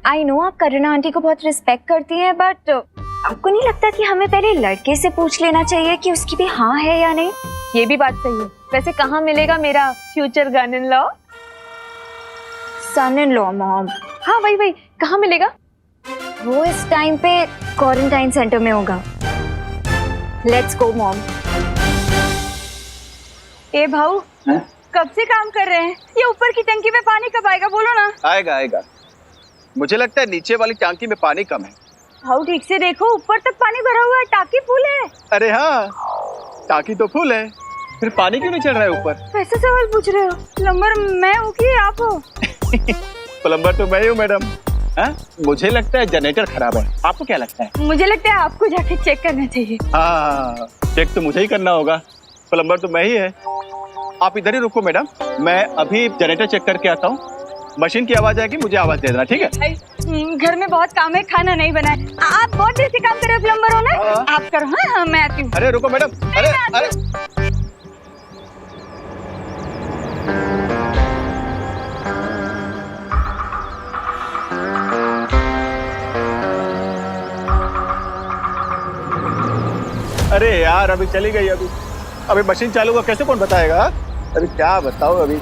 आई नो आप करुणा आंटी को बहुत रिस्पेक्ट करती हैं, बट आपको नहीं लगता कि हमें पहले लड़के से पूछ लेना चाहिए कि उसकी भी हाँ है या नहीं? ये भी बात सही है। वैसे कहाँ मिलेगा मेरा future gun in law? Son in law mom. हाँ वही कहाँ मिलेगा? वो इस टाइम पे क्वारंटाइन सेंटर में होगा। Let's go mom. ए भाऊ कब से काम कर रहे हैं? ये ऊपर की टंकी में पानी कब आएगा बोलो ना। आएगा। मुझे लगता है नीचे वाली टंकी में पानी कम है। भाऊ ठीक से देखो, ऊपर तक पानी भरा हुआ है, टाकी फुल है। अरे हाँ टाकी तो फुल है, फिर पानी क्यों नहीं चढ़ रहा है ऊपर? कैसे सवाल पूछ रहे हो? प्लम्बर मैं हूँ कि आप हो? प्लम्बर तो मैं हूँ मैडम। मुझे लगता है जनरेटर खराब है, आपको क्या लगता है? मुझे लगता है आपको जाके चेक करना चाहिए। हाँ चेक तो मुझे ही करना होगा, प्लम्बर तो मैं ही है। आप इधर ही रुको मैडम, मैं अभी जनरेटर चेक करके आता हूँ। मशीन की आवाज आएगी मुझे आवाज दे देना, ठीक है? घर में बहुत काम है, खाना नहीं बना है। आप बहुत देर से काम कर रहे हो प्लम्बर हो ना? आप करो। हाँ मैं आती हूँ। अरे रुको मैडम, अरे अरे अरे यार अभी चली गई। अभी मशीन चालू का कैसे कौन बताएगा? अभी क्या बताओ अभी।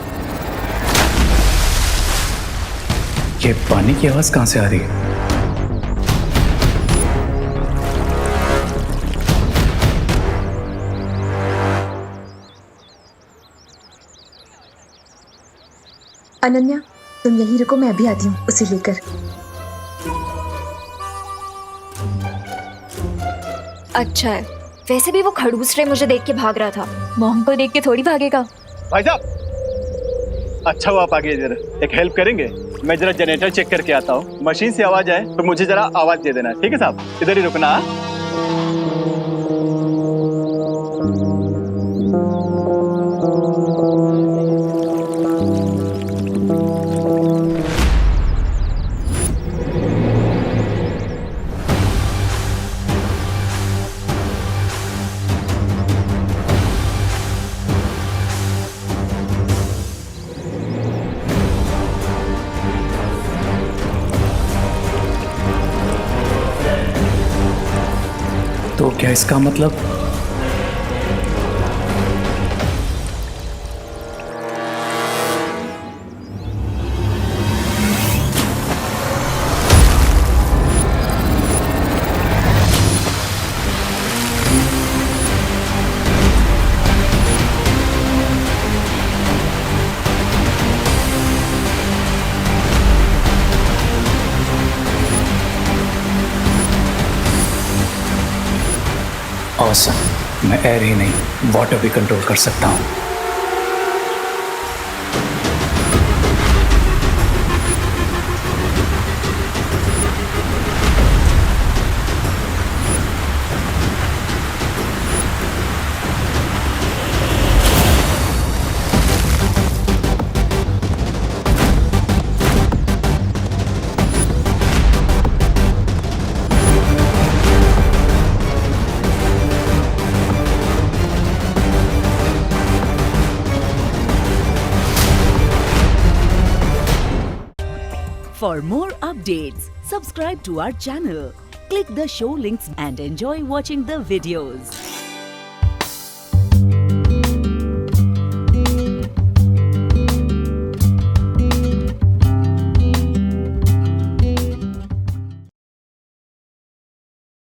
ये पानी की आवाज कहाँ से आ रही है? अनन्या तुम यहीं रुको, मैं अभी आती हूँ उसे लेकर। अच्छा है, वैसे भी वो खड़ूस रे मुझे देख के भाग रहा था, मॉम को देख के थोड़ी भागेगा। भाई साहब अच्छा हुआ आप आगे, जरा एक हेल्प करेंगे? मैं जरा जनरेटर चेक करके आता हूँ, मशीन से आवाज आए तो मुझे जरा आवाज दे देना, ठीक है साहब? इधर ही रुकना। तो क्या इसका मतलब? Awesome. मैं एयर ही नहीं वाटर भी कंट्रोल कर सकता हूँ। For more updates, subscribe to our channel, click the show links and enjoy watching the videos.